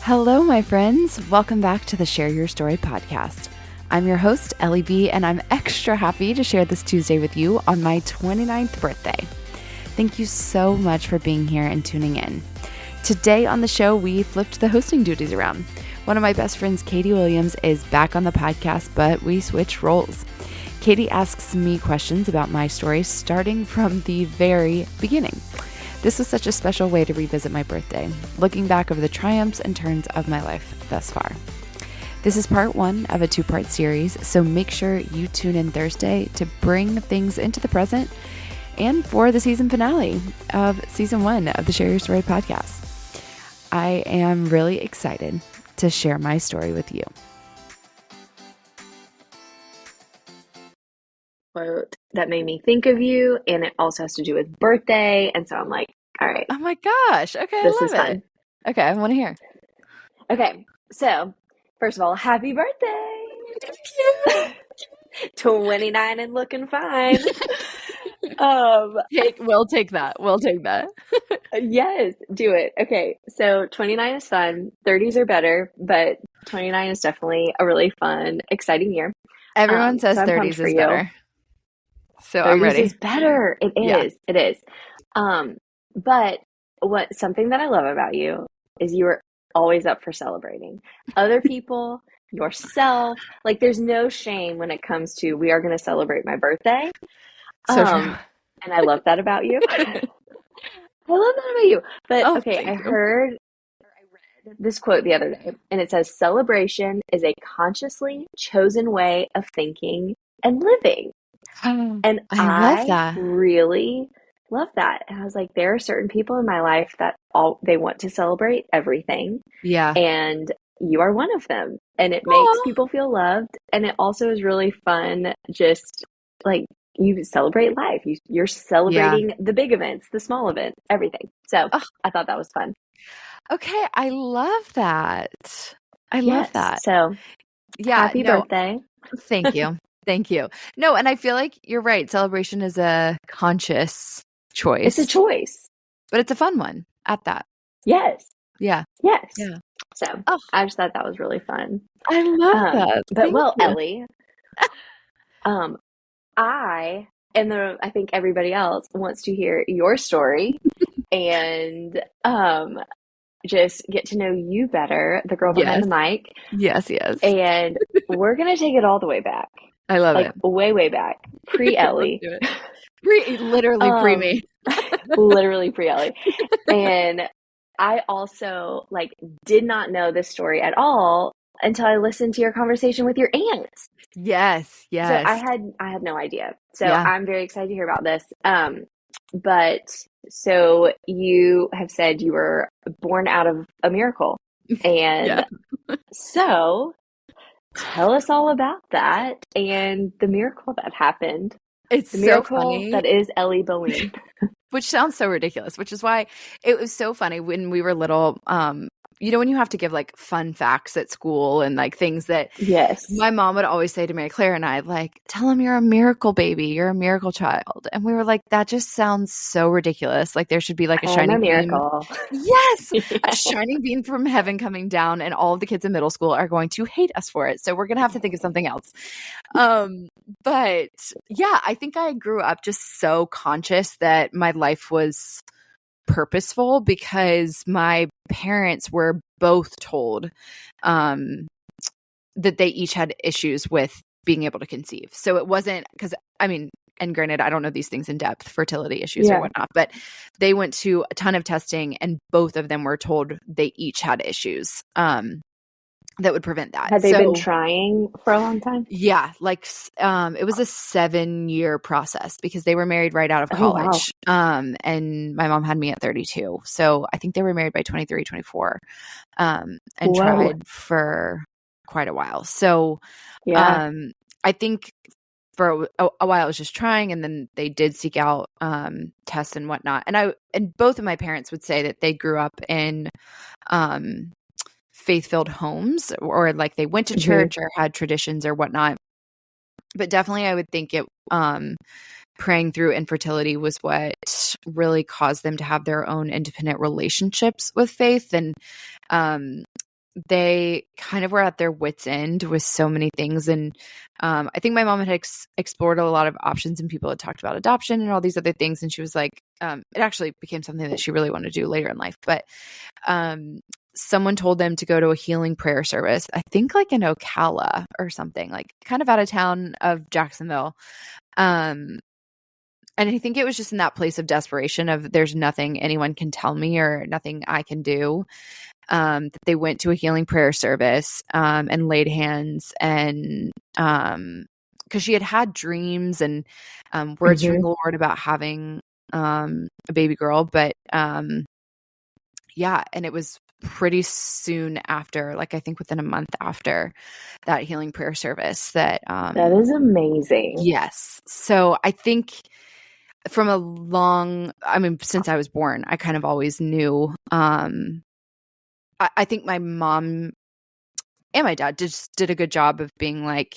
Hello, my friends. Welcome back to the Share Your Story podcast. I'm your host, Ellie B, and I'm extra happy to share this Tuesday with you on my 29th birthday. Thank you so much for being here and tuning in. Today on the show, we flipped the hosting duties around. One of my best friends, Katie Williams, is back on the podcast, but we switched roles. Katie asks me questions about my story starting from the very beginning. This was such a special way to revisit my birthday, looking back over the triumphs and turns of my life thus far. This is part one of a two-part series, so make sure you tune in Thursday to bring things into the present and for the season finale of season one of the Share Your Story podcast. I am really excited to share my story with you. Quote that made me think of you, and it also has to do with birthday, and so I'm like, all right. Oh my gosh. Okay, this I is love fun. it. Okay, I want to hear. Okay, so first of all, happy birthday. Thank you. 29 and looking fine. We'll take that. Yes, do it. Okay, so 29 is fun. 30s are better, but 29 is definitely a really fun, exciting year. Everyone says so 30s is better. So I'm 30s ready. is better. It is. Yeah. It is. But something that I love about you is you are always up for celebrating other people, yourself. Like there's no shame when it comes to we are going to celebrate my birthday. So true. And I love that about you. I love that about you. But okay, I read this quote the other day, and it says, celebration is a consciously chosen way of thinking and living. And I love that. really love that. And I was like, there are certain people in my life that they want to celebrate everything. Yeah. And you are one of them. And it makes people feel loved. And it also is really fun. Just like you celebrate life. You're celebrating the big events, the small events, everything. So I thought that was fun. Okay. I love that. I love that. So happy birthday. Thank you. Thank you. No, and I feel like you're right. Celebration is a conscious choice. It's a choice. But it's a fun one at that. Yes. Yeah. Yes. Yeah. So I just thought that was really fun. I love that. But Ellie, I think everybody else wants to hear your story and just get to know you better, the girl behind the mic. Yes. And we're going to take it all the way back. I love it. Way back. Pre-Ellie. Literally pre-me. Literally pre-Ellie. And I also did not know this story at all until I listened to your conversation with your aunt. Yes. So I had no idea. So I'm very excited to hear about this. But so you have said you were born out of a miracle. And so tell us all about that and the miracle that happened. It's the miracle so funny. That is Ellie Bowen. Which sounds so ridiculous, which is why it was so funny when we were little. When you have to give fun facts at school and things that my mom would always say to Mary Claire and I, tell them you're a miracle baby, you're a miracle child. And we were like, that just sounds so ridiculous. There should be a shining miracle. Beam. Yes. A shining beam from heaven coming down, and all of the kids in middle school are going to hate us for it. So we're going to have to think of something else. But yeah, I think I grew up just so conscious that my life was purposeful because my parents were both told that they each had issues with being able to conceive. So it wasn't because, and granted, I don't know these things in depth, fertility issues or whatnot, but they went to a ton of testing and both of them were told they each had issues that would prevent that. Had they been trying for a long time? Yeah. It was a 7-year process because they were married right out of college. Wow. And my mom had me at 32. So I think they were married by 23, 24, and tried for quite a while. So, I think for a while I was just trying, and then they did seek out, tests and whatnot. And both of my parents would say that they grew up in, faith-filled homes, or they went to church or had traditions or whatnot. But definitely I would think it praying through infertility was what really caused them to have their own independent relationships with faith. And they kind of were at their wits' end with so many things. And I think my mom had explored a lot of options, and people had talked about adoption and all these other things. And she was like, it actually became something that she really wanted to do later in life. But someone told them to go to a healing prayer service, I think like in Ocala or something, like kind of out of town of Jacksonville. And I think it was just in that place of desperation of there's nothing anyone can tell me or nothing I can do. That they went to a healing prayer service and laid hands, and because she had had dreams and words from the Lord about having a baby girl, but yeah, and it was pretty soon after, like I think within a month after that healing prayer service that that is amazing. Yes. So I think since I was born, I kind of always knew I think my mom and my dad just did a good job of being like,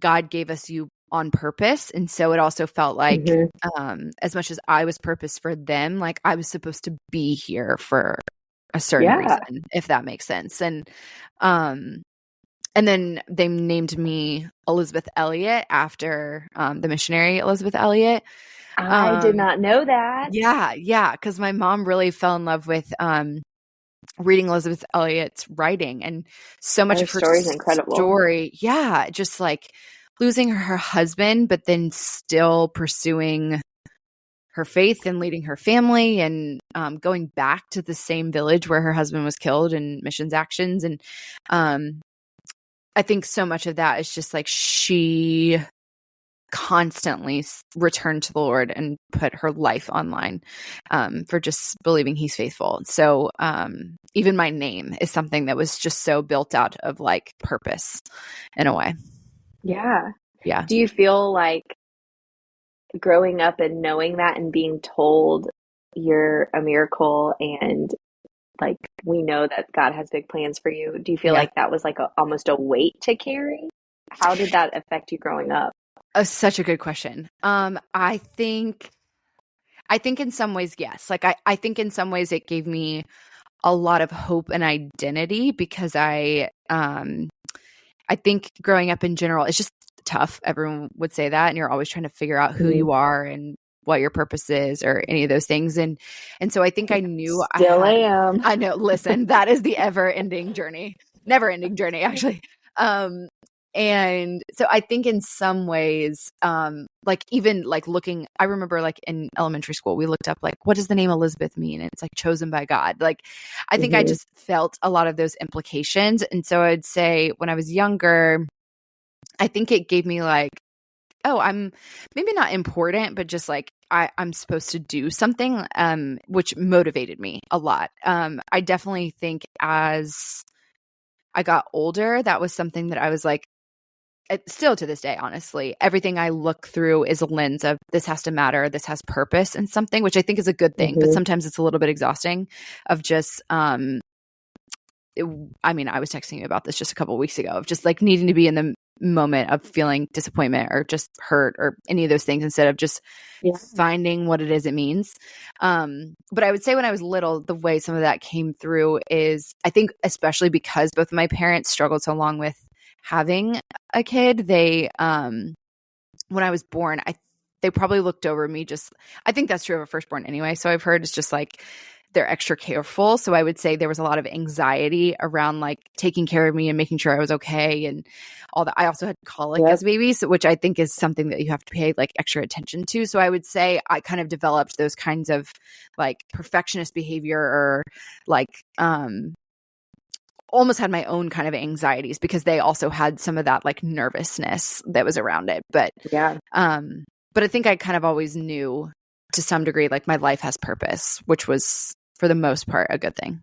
God gave us you on purpose. And so it also felt like, as much as I was purpose for them, like I was supposed to be here for a certain reason, if that makes sense. And then they named me Elizabeth Elliot after the missionary Elizabeth Elliot. I did not know that. Yeah. Because my mom really fell in love with reading Elizabeth Elliot's writing, and so much of her story is incredible. Story, just like losing her husband, but then still pursuing her faith and leading her family, and going back to the same village where her husband was killed in missions actions. And I think so much of that is just like she constantly returned to the Lord and put her life online for just believing he's faithful. So even my name is something that was just so built out of like purpose in a way. Yeah. Yeah. Do you feel like growing up and knowing that and being told you're a miracle and like we know that God has big plans for you, do you feel like that was like almost a weight to carry? How did that affect you growing up? Such a good question. I think in some ways, yes. Like I think in some ways it gave me a lot of hope and identity, because I think growing up in general, it's just tough. Everyone would say that, and you're always trying to figure out who you are and what your purpose is or any of those things. And so I think I knew Still am. I know, listen, that is the never ending journey, actually. And so I think in some ways, like even like looking, I remember like in elementary school, we looked up like, what does the name Elizabeth mean? And it's like chosen by God. Like, I think I just felt a lot of those implications. And so I'd say when I was younger, I think it gave me like, oh, I'm maybe not important, but just like I'm supposed to do something, which motivated me a lot. I definitely think as I got older, that was something that I was like, still to this day, honestly, everything I look through is a lens of this has to matter, this has purpose and something, which I think is a good thing, but sometimes it's a little bit exhausting of just, I was texting you about this just a couple of weeks ago of just like needing to be in the moment of feeling disappointment or just hurt or any of those things instead of just finding what it is it means. But I would say when I was little, the way some of that came through is I think especially because both of my parents struggled so long with having a kid, they when I was born, they probably looked over me just, I think that's true of a firstborn anyway. So I've heard it's just like they're extra careful. So I would say there was a lot of anxiety around like taking care of me and making sure I was okay and all that. I also had colic as a baby, so which I think is something that you have to pay like extra attention to. So I would say I kind of developed those kinds of like perfectionist behavior or like almost had my own kind of anxieties because they also had some of that like nervousness that was around it. But but I think I kind of always knew to some degree like my life has purpose, which was for the most part a good thing.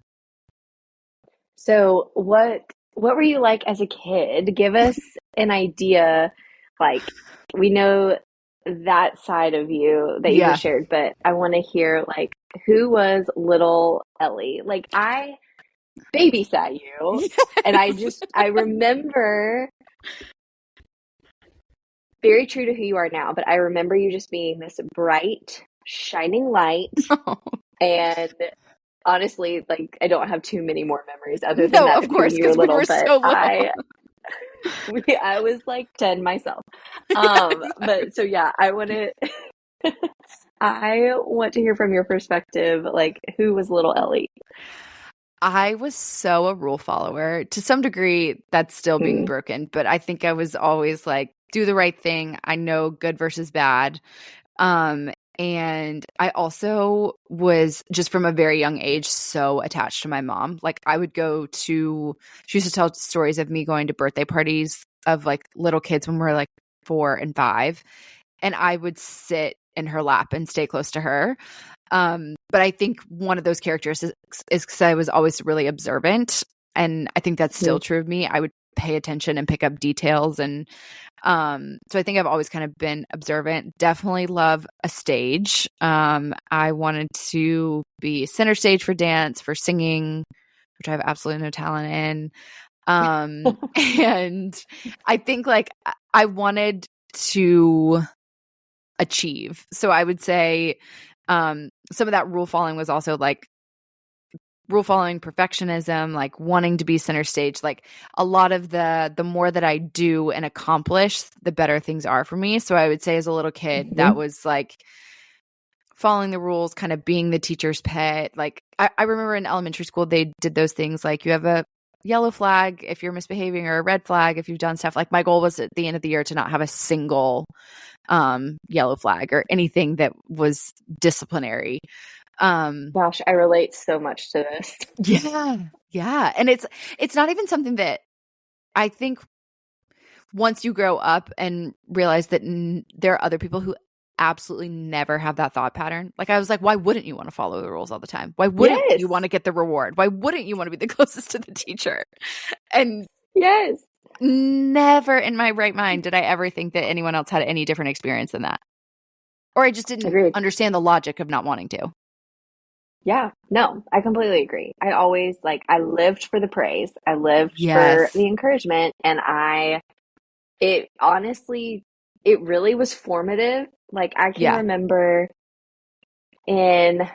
So what were you like as a kid? Give us an idea. Like we know that side of you that you just shared, but I want to hear like who was little Ellie? Like I babysat you and I remember very true to who you are now, but I remember you just being this bright shining light and honestly, like I don't have too many more memories other than No, that of of you when course, you were because we little, were but so little. I was like 10 myself. Yeah, But so yeah, I want to hear from your perspective, like who was little Ellie? I was so a rule follower. To some degree, that's still being Hmm. broken, but I think I was always like, do the right thing. I know good versus bad. Um, and I also was just from a very young age so attached to my mom. Like she used to tell stories of me going to birthday parties of like little kids when we were like 4 and 5, and I would sit in her lap and stay close to her. But I think one of those characteristics is because I was always really observant. And I think that's Hmm. still true of me. I would pay attention and pick up details. And so I think I've always kind of been observant. Definitely love a stage. I wanted to be center stage for dance, for singing, which I have absolutely no talent in. And I think like I wanted to achieve. So I would say some of that rule following was also like rule following, perfectionism, like wanting to be center stage. Like a lot of the more that I do and accomplish, the better things are for me. So I would say as a little kid, that Hmm. was like following the rules, kind of being the teacher's pet. Like I remember in elementary school, they did those things like you have a yellow flag if you're misbehaving or a red flag if you've done stuff. Like my goal was at the end of the year to not have a single yellow flag or anything that was disciplinary. Um, Gosh, I relate so much to this. yeah, yeah. And it's not even something that I think once you grow up and realize that there are other people who absolutely never have that thought pattern. Like I was like, why wouldn't you want to follow the rules all the time? Why wouldn't you want Yes. to get the reward? Why wouldn't you want to be the closest to the teacher? And Yes. never in my right mind did I ever think that anyone else had any different experience than that. Or I just didn't Agreed. understand the logic of not wanting to. Yeah, no, I completely agree. I always I lived for the praise. I lived for Yes. the encouragement and it honestly, it really was formative. Like I can Yeah. remember in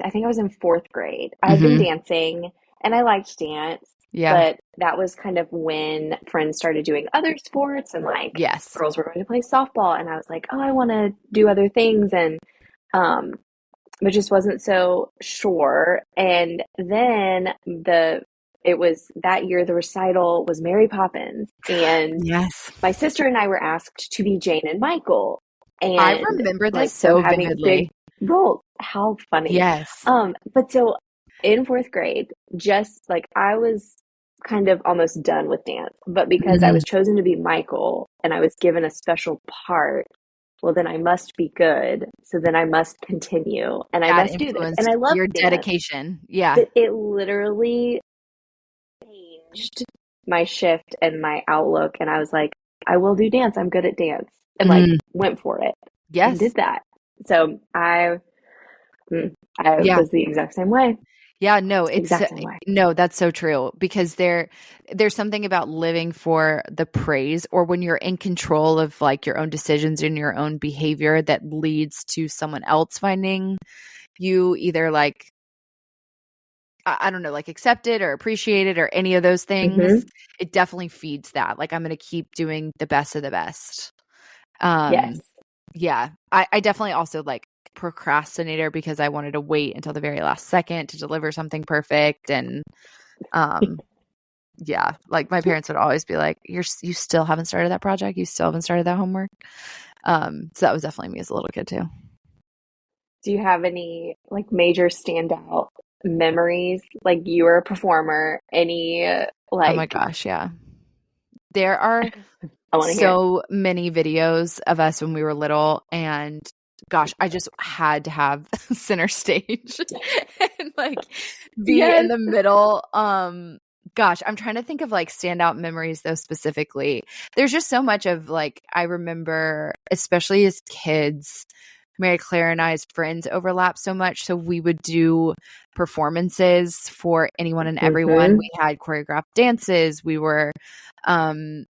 I think I was in fourth grade. I had been Mhm. dancing and I liked dance, Yeah. but that was kind of when friends started doing other sports and like Yes. girls were going to play softball and I was like, oh, I want to do other things and um but just wasn't so sure. And then it was that year the recital was Mary Poppins and Yes. my sister and I were asked to be Jane and Michael I and remember this like so so having big vividly. roles. How funny. Yes. But so in fourth grade, just like I was kind of almost done with dance, but because I Mhm. was chosen to be Michael and I was given a special part, well, then I must be good. So then I must continue and I That must do this. And influenced I love your dance, dedication. Yeah. but it literally changed my shift and my outlook. And I was like, I will do dance. I'm good at dance. And like Mm. went for it and Yes. did that. So I Yeah. was the exact same way. Yeah, no, it's Exact same way. no, that's so true because there's something about living for the praise or when you're in control of like your own decisions and your own behavior that leads to someone else finding you either like I don't know, like accept it or appreciate it or any of those things. Hmm. It definitely feeds that. Like I'm going to keep doing the best of the best. Um, Yes. yeah, I definitely also like procrastinator because I wanted to wait until the very last second to deliver something perfect. And um, yeah, like my parents would always be like, you still haven't started that project. You still haven't started that homework. So that was definitely me as a little kid too. Do you have any like major standout memories? Like you were a performer, any Oh my like gosh. Yeah. There are I want to hear. so many videos of us when we were little and gosh, I just had to have center stage and like be in Yes. the middle. Gosh, I'm trying to think of like standout memories though specifically. There's just so much of like I remember especially as kids Mary Claire and I's friends overlap so much. So we would do performances for anyone and everyone. Hmm. We had choreographed dances. We were um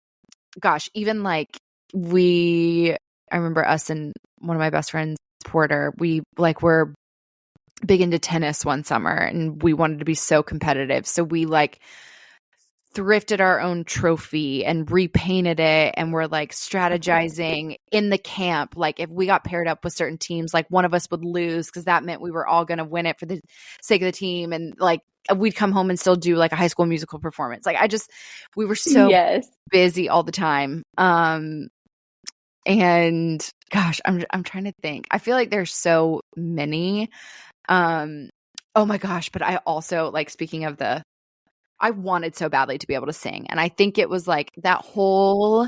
gosh, even like I remember us and one of my best friends, Porter, we like were big into tennis one summer, and we wanted to be so competitive. So we like thrifted our own trophy and repainted it, and we're like strategizing in the camp. Like if we got paired up with certain teams, like one of us would lose because that meant we were all going to win it for the sake of the team. And like we'd come home and still do like a High School Musical performance. Like we were so busy all the time. And gosh, I'm trying to think. I feel like there's so many. Oh my gosh, but I also like, speaking of I wanted so badly to be able to sing. And I think it was like that whole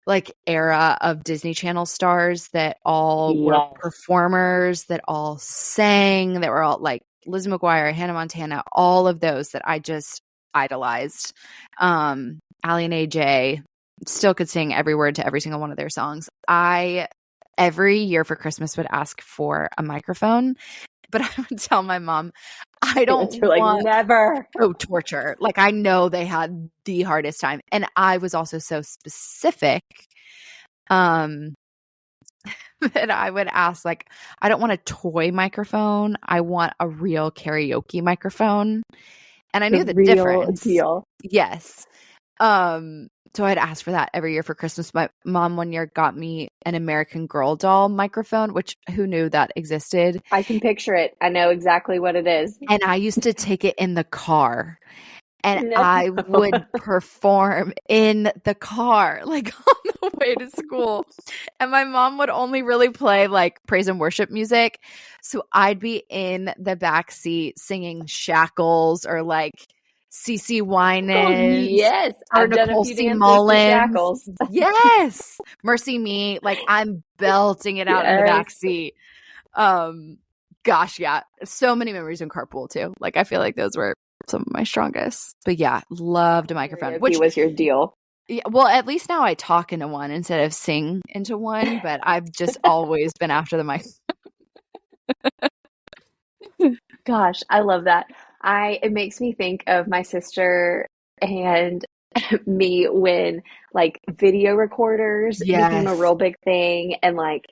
like era of Disney Channel stars that all were performers, that all sang, that were all like Lizzie McGuire, Hannah Montana, all of those that I just idolized. Allie and AJ still could sing every word to every single one of their songs. Every year for Christmas would ask for a microphone, but I would tell my mom, I don't want never. Oh, torture. Like I know they had the hardest time. And I was also so specific that I would ask, like, I don't want a toy microphone. I want a real karaoke microphone. And I knew the difference. Deal. Yes. So I'd ask for that every year for Christmas. My mom one year got me an American Girl doll microphone, which who knew that existed? I can picture it. I know exactly what it is. And I used to take it in the car. And I would perform in the car, like on the way to school. And my mom would only really play like praise and worship music. So I'd be in the back seat singing Shackles or like CeCe Winans. Yes. Or I've Nicole done a few C. dances Mullins. to Shackles. Yes. Mercy Me. Like I'm belting it out in the back seat. Gosh, yeah. So many memories in carpool too. Like I feel like those were some of my strongest. But yeah, loved a microphone. Which was your deal? Yeah, well, at least now I talk into one instead of sing into one, but I've just always been after the mic. Gosh, I love that. It makes me think of my sister and me when like video recorders became a real big thing, and like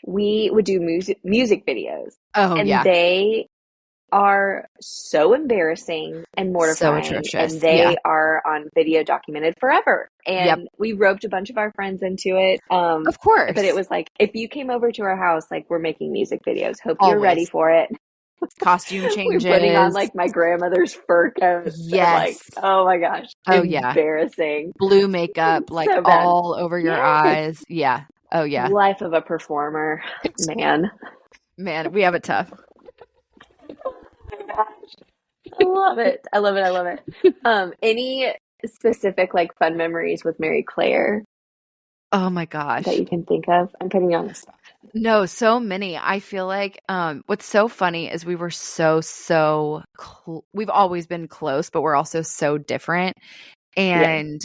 we would do music videos. Oh, and yeah. They are so embarrassing and mortifying, so atrocious. And they are on video documented forever. And Yep. we roped a bunch of our friends into it. Of course. But it was like, if you came over to our house, like we're making music videos. Hope you're ready for it. Costume changes. We're putting on like my grandmother's fur coat. Yes. Like, oh my gosh. Oh yeah. Embarrassing. Blue makeup, like so all over your eyes. Yeah. Oh yeah. Life of a performer, man. Man, we have it tough. I love it. I love it. I love it. Any specific like fun memories with Mary Claire? Oh my gosh. That you can think of? I'm putting you on the spot. No, so many. I feel like what's so funny is we were we've always been close, but we're also so different. And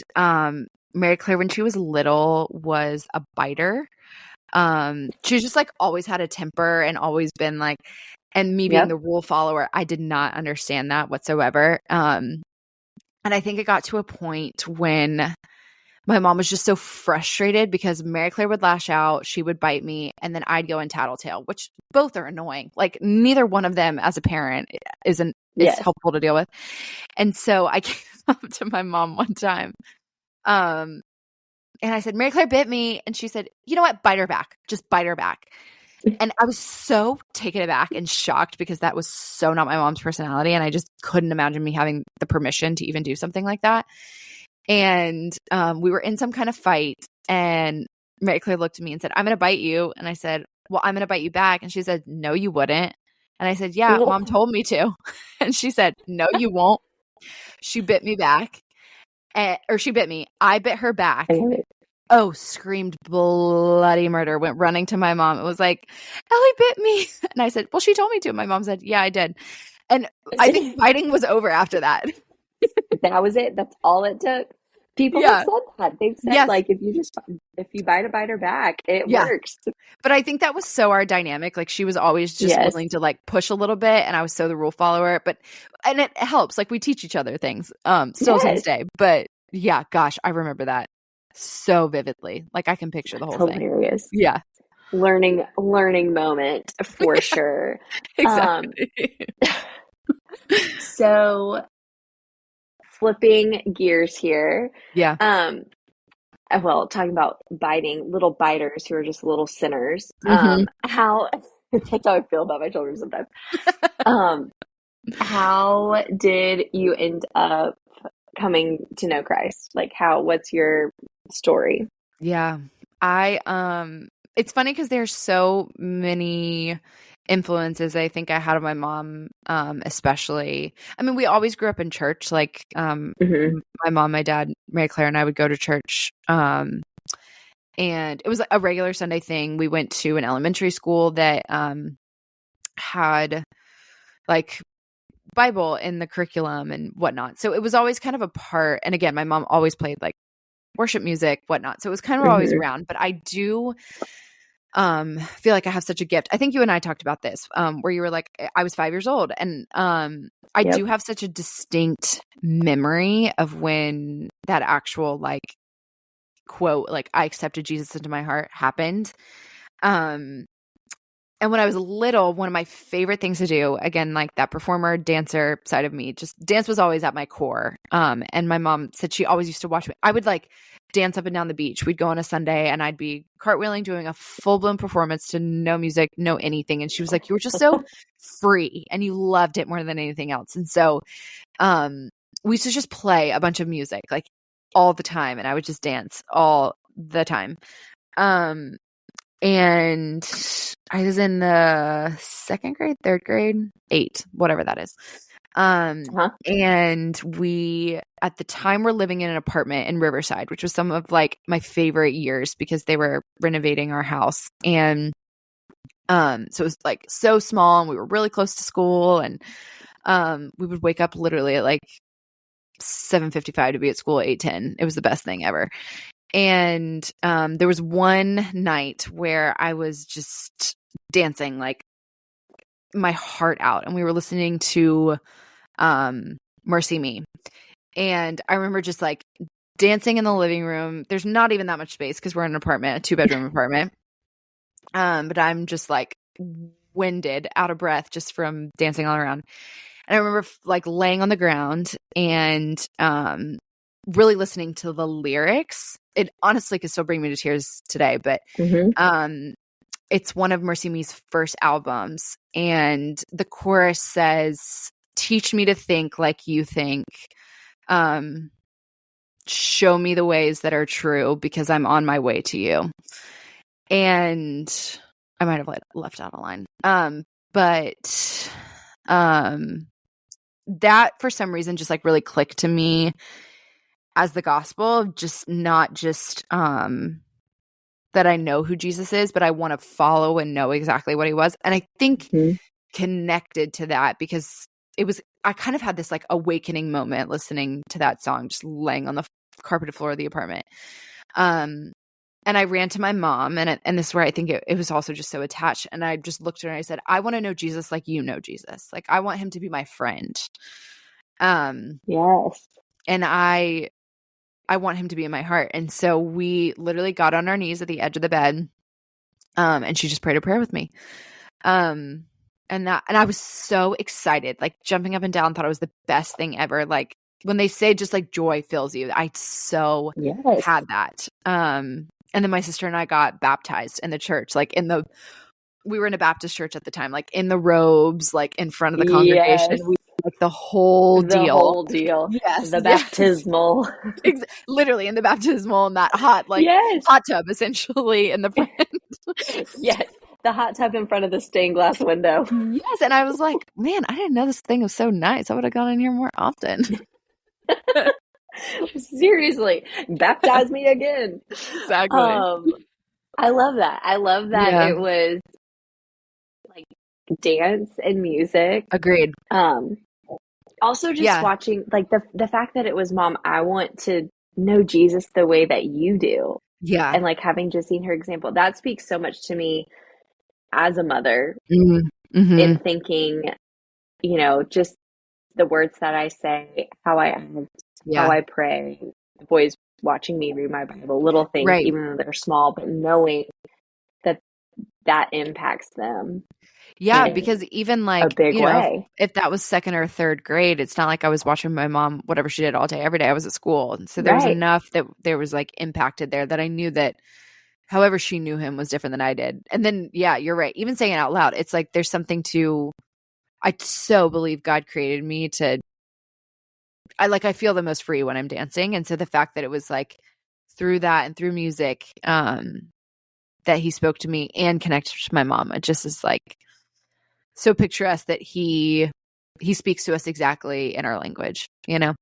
Mary Claire, when she was little, was a biter. She was just like always had a temper and always been like, and me being the rule follower, I did not understand that whatsoever. And I think it got to a point when my mom was just so frustrated because Mary Claire would lash out, she would bite me, and then I'd go in tattletale, which both are annoying. Like neither one of them as a parent is helpful to deal with. And so I came up to my mom one time, and I said, Mary Claire bit me. And she said, you know what? Bite her back. Just bite her back. And I was so taken aback and shocked because that was so not my mom's personality. And I just couldn't imagine me having the permission to even do something like that. And we were in some kind of fight. And Mary Claire looked at me and said, I'm going to bite you. And I said, well, I'm going to bite you back. And she said, no, you wouldn't. And I said, yeah, Mom told me to. And she said, no, you won't. She bit me back. Or she bit me. I bit her back. Oh, screamed bloody murder, went running to my mom. It was like, Ellie bit me. And I said, well, she told me to. My mom said, yeah, I did. And I think fighting was over after that. That was it. That's all it took. People have said that. They've said like, if you bite her back, it works. But I think that was so our dynamic. Like she was always just willing to like push a little bit. And I was so the rule follower, and it helps. Like we teach each other things still to this day. But yeah, gosh, I remember that so vividly. Like I can picture the whole thing. Hilarious. Yeah. learning moment for sure. Exactly. So flipping gears here. Yeah. Well, talking about biting, little biters who are just little sinners. Mm-hmm. How that's how I feel about my children sometimes. Um, how did you end up coming to know Christ? Like what's your story? Yeah. It's funny because there's so many influences I think I had on my mom, especially. I mean, we always grew up in church. Like, Mm-hmm. my mom, my dad, Mary Claire, and I would go to church. And it was a regular Sunday thing. We went to an elementary school that had like Bible in the curriculum and whatnot. So it was always kind of a part. And again, my mom always played like worship music, whatnot. So it was kind of always Mm-hmm. around. But I do feel like I have such a gift. I think you and I talked about this, where you were like, I was 5 years old. And I Yep. do have such a distinct memory of when that actual like quote, like I accepted Jesus into my heart happened. Um and when I was little, one of my favorite things to do, again, like that performer, dancer side of me, just dance was always at my core. And my mom said she always used to watch me. I would like dance up and down the beach. We'd go on a Sunday and I'd be cartwheeling, doing a full blown performance to no music, no anything. And she was like, you were just so free and you loved it more than anything else. And so we used to just play a bunch of music like all the time. And I would just dance all the time. And I was in the second grade, third grade, 8, whatever that is. And we, at the time, were living in an apartment in Riverside, which was some of like my favorite years because they were renovating our house. And so it was like so small and we were really close to school. And we would wake up literally at like 7:55 to be at school at 8:10. It was the best thing ever. And there was one night where I was just dancing like my heart out, and we were listening to Mercy Me. And I remember just like dancing in the living room. There's not even that much space because we're in an apartment, a 2-bedroom apartment. But I'm just like winded, out of breath just from dancing all around. And I remember like laying on the ground and really listening to the lyrics. It honestly could still bring me to tears today, but it's one of Mercy Me's first albums. And the chorus says, teach me to think like you think. Show me the ways that are true because I'm on my way to you. And I might have left out a line. But that for some reason just like really clicked to me as the gospel, just not just that I know who Jesus is, but I want to follow and know exactly what he was. And I think connected to that because I kind of had this like awakening moment listening to that song, just laying on the carpeted floor of the apartment. And I ran to my mom, and this is where I think it was also just so attached. And I just looked at her and I said, I want to know Jesus like you know Jesus. Like I want him to be my friend. Yes. And I want him to be in my heart. And so we literally got on our knees at the edge of the bed. And she just prayed a prayer with me. And I was so excited, like jumping up and down, thought it was the best thing ever. Like when they say just like joy fills you, I so had that. And then my sister and I got baptized in the church, like we were in a Baptist church at the time, like in the robes, like in front of the congregation. Yes. Like the whole deal. The whole deal. Yes. The baptismal. Literally in the baptismal in that hot tub essentially in the front. Yes. The hot tub in front of the stained glass window. Yes. And I was like, man, I didn't know this thing was so nice. I would have gone in here more often. Seriously. Baptize me again. Exactly. I love that. I love that it was like dance and music. Agreed. Also just watching like the fact that it was, Mom, I want to know Jesus the way that you do. Yeah. And like having just seen her example, that speaks so much to me as a mother in thinking, you know, just the words that I say, how I act, how I pray, the boys watching me read my Bible, little things, even though they're small, but knowing that that impacts them. Yeah, because even a big way. if that was second or third grade, it's not like I was watching my mom, whatever she did all day, every day I was at school. And so there was enough that there was like impacted there that I knew that however she knew him was different than I did. And then, yeah, you're right. Even saying it out loud, it's like there's something to, I so believe God created me to, I feel the most free when I'm dancing. And so the fact that it was like through that and through music, that he spoke to me and connected to my mom, it just is like so picturesque that he speaks to us exactly in our language, you know?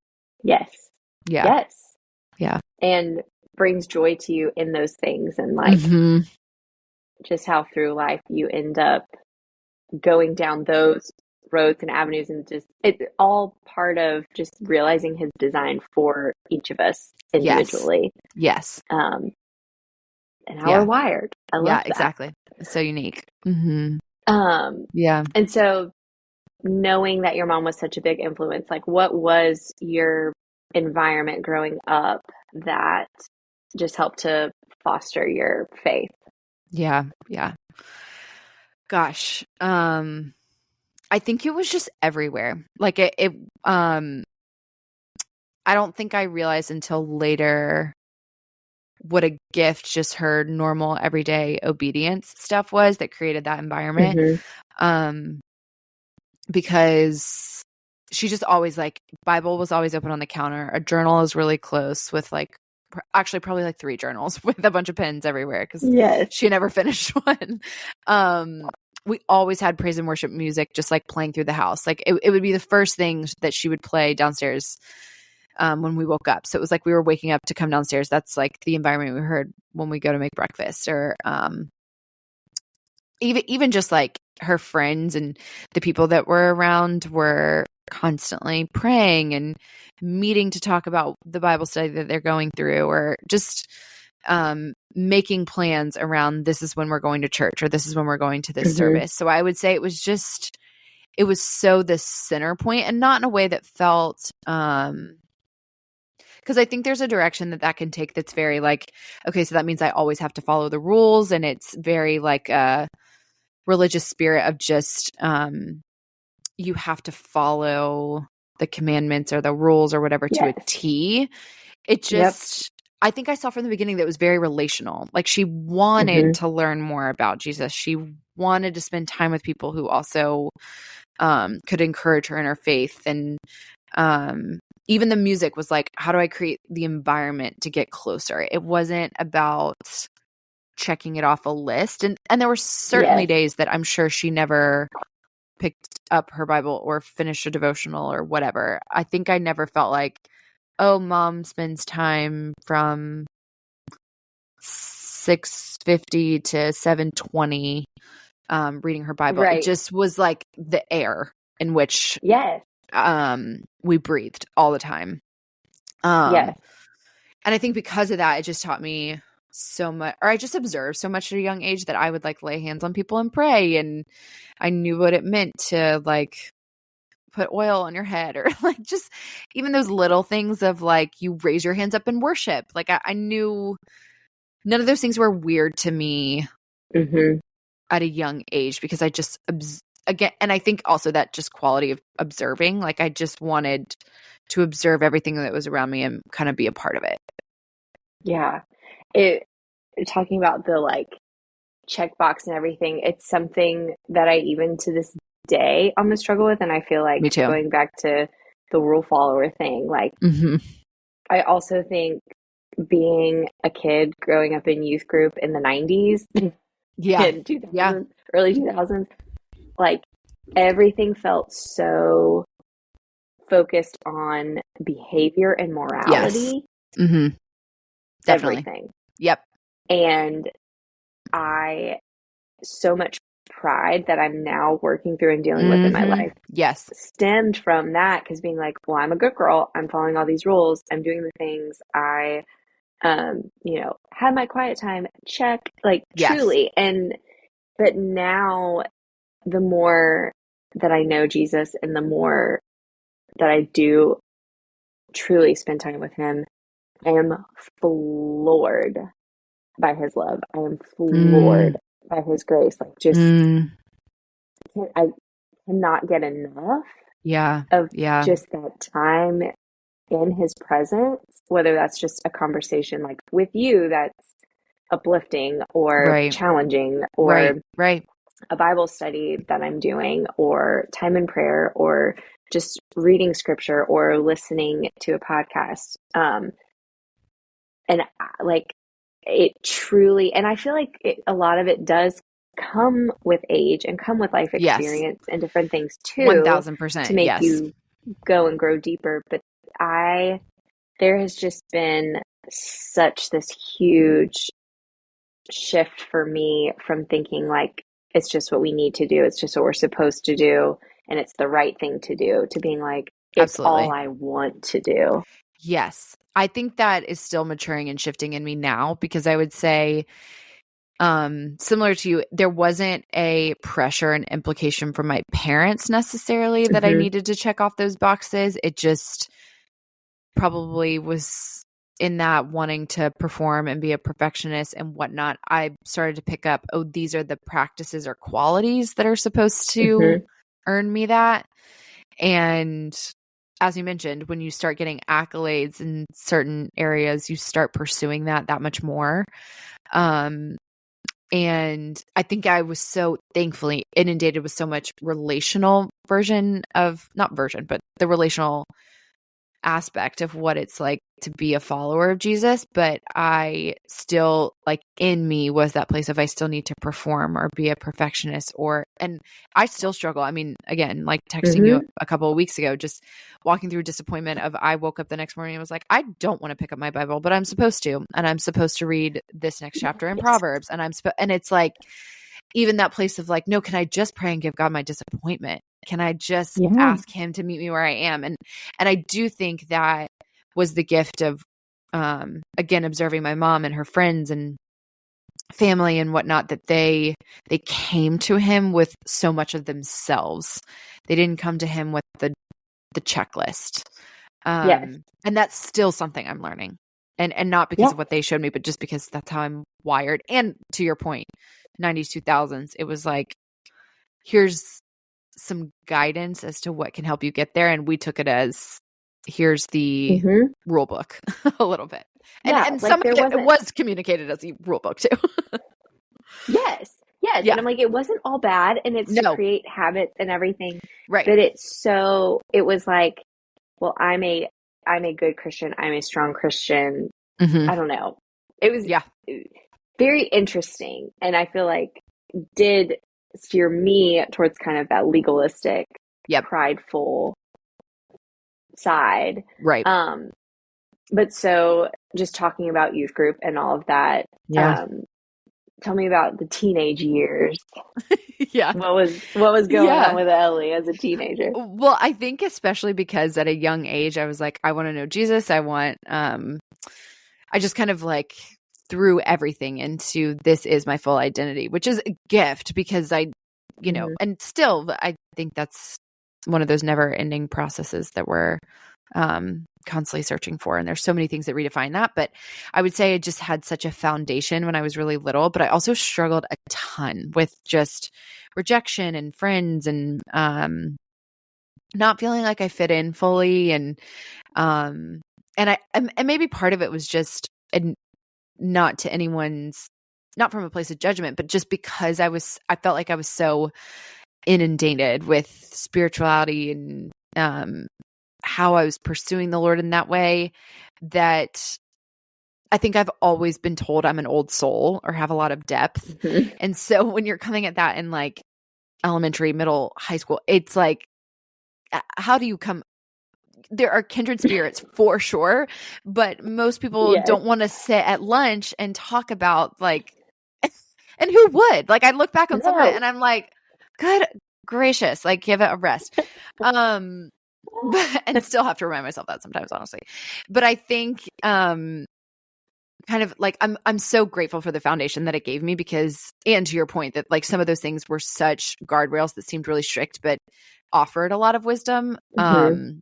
Yes. Yeah. Yes. Yeah. And brings joy to you in those things, and like just how through life you end up going down those roads and avenues, and just it's all part of just realizing his design for each of us individually. Yes. And how we're wired. I love that. Exactly. It's so unique. Yeah. And so knowing that your mom was such a big influence, like what was your environment growing up that just helped to foster your faith? Yeah. Gosh. I think it was just everywhere. Like I don't think I realized until later what a gift just her normal everyday obedience stuff was that created that environment. Because she just always like Bible was always open on the counter. A journal is really close with like actually probably like 3 journals with a bunch of pens everywhere because she never finished one. We always had praise and worship music just like playing through the house. Like it would be the first thing that she would play downstairs when we woke up. So it was like we were waking up to come downstairs. That's like the environment we heard when we go to make breakfast, or even just like her friends and the people that were around were constantly praying and meeting to talk about the Bible study that they're going through, or just making plans around this is when we're going to church, or this is when we're going to this service. So I would say it was so the center point, and not in a way that felt because I think there's a direction that can take that's very like, okay, so that means I always have to follow the rules, and it's very like a religious spirit of just you have to follow the commandments or the rules or whatever to a T. It just I think I saw from the beginning that it was very relational. Like she wanted to learn more about Jesus. She wanted to spend time with people who also could encourage her in her faith. And even the music was like, how do I create the environment to get closer? It wasn't about checking it off a list. And there were certainly days that I'm sure she never picked up her Bible or finished a devotional or whatever. I think I never felt like, oh, mom spends time from 6:50 to 7:20 reading her Bible. It just was like the air in which we breathed all the time. And I think because of that, it just taught me so much, or I just observed so much at a young age that I would like lay hands on people and pray. And I knew what it meant to like put oil on your head, or like just even those little things of like you raise your hands up in worship. Like I knew none of those things were weird to me at a young age, because I just again, and I think also that just quality of observing, like I just wanted to observe everything that was around me and kind of be a part of it. Yeah. Talking about the like checkbox and everything, it's something that I even to this day almost struggle with. And I feel like Me too. Going back to the rule follower thing, like I also think being a kid growing up in youth group in the 90s in 2000s, early 2000s, like everything felt so focused on behavior and morality. Definitely. Everything. And I so much pride that I'm now working through and dealing with in my life stemmed from that, because being like, well, I'm a good girl, I'm following all these rules, I'm doing the things, I have my quiet time, check, like truly. But now the more that I know Jesus and the more that I do truly spend time with him, I am floored by his love. I am floored by his grace. Like just, I cannot get enough Yeah. of Yeah. just that time in his presence, whether that's just a conversation like with you that's uplifting or Right. challenging, Right. or Right. a Bible study that I'm doing, or time in prayer, or just reading scripture or listening to a podcast. And like it truly, and I feel like a lot of it does come with age and come with life Yes. experience and different things too, to 1000%. make Yes. you go and grow deeper. But there has just been such this huge shift for me from thinking like it's just what we need to do, it's just what we're supposed to do, and it's the right thing to do, to being like, it's all Absolutely. I want to do. Yes. I think that is still maturing and shifting in me now, because I would say, similar to you, there wasn't a pressure and implication from my parents necessarily that I Mm-hmm. needed to check off those boxes. It just probably was in that wanting to perform and be a perfectionist and whatnot. I started to pick up, oh, these are the practices or qualities that are supposed to Mm-hmm. earn me that. And as you mentioned, when you start getting accolades in certain areas, you start pursuing that much more. And I think I was so thankfully inundated with so much relational but the relational aspect of what it's like to be a follower of Jesus. But I still, like, in me was that place of I still need to perform or be a perfectionist, and I still struggle. I mean, again, like texting you Mm-hmm. a couple of weeks ago, just walking through disappointment of I woke up the next morning and was like, I don't want to pick up my Bible, but I'm supposed to, and I'm supposed to read this next chapter in Yes. Proverbs, and and it's like, even that place of like, no, can I just pray and give God my disappointment? Can I just ask him to meet me where I am? And I do think that was the gift of, again, observing my mom and her friends and family and whatnot, that they came to him with so much of themselves. They didn't come to him with the checklist. Yes. And that's still something I'm learning. And not because Yeah. of what they showed me, but just because that's how I'm wired. And to your point, 90s, 2000s, it was like, here's some guidance as to what can help you get there. And we took it as, here's the Mm-hmm. rule book a little bit. Yeah, And like some there of it wasn't. was communicated as a rule book too. Yes, yes, and Yeah. I'm like, it wasn't all bad, and it's to No. create habits and everything, Right. but it was like, well, I'm a good Christian, I'm a strong Christian. Mm-hmm. I don't know. It was Yeah. very interesting, and I feel like did steer me towards kind of that legalistic, Yep. prideful side. Right. But so just talking about youth group and all of that, Yeah. tell me about the teenage years. Yeah. What was going on Yeah. with Ellie as a teenager? Well, I think especially because at a young age, I was like, I want to know Jesus. I just kind of like threw everything into, this is my full identity, which is a gift, because Mm-hmm. and still, I think that's one of those never ending processes that we're constantly searching for. And there's so many things that redefine that. But I would say I just had such a foundation when I was really little, but I also struggled a ton with just rejection and friends and not feeling like I fit in fully. And maybe part of it was just, and not to anyone's, not from a place of judgment, but just because I felt like I was so inundated with spirituality and how I was pursuing the Lord in that way, that I think I've always been told I'm an old soul or have a lot of depth. Mm-hmm. And so when you're coming at that in like elementary, middle, high school, it's like, how do you come? There are kindred spirits for sure, but most people Yes. don't want to sit at lunch and talk about like, and who would? Like, I look back on some of it No. and I'm like, good gracious, like, give it a rest. And still have to remind myself that sometimes, honestly. But I think kind of like, I'm so grateful for the foundation that it gave me, because, and to your point, that like some of those things were such guardrails that seemed really strict, but offered a lot of wisdom. Mm-hmm.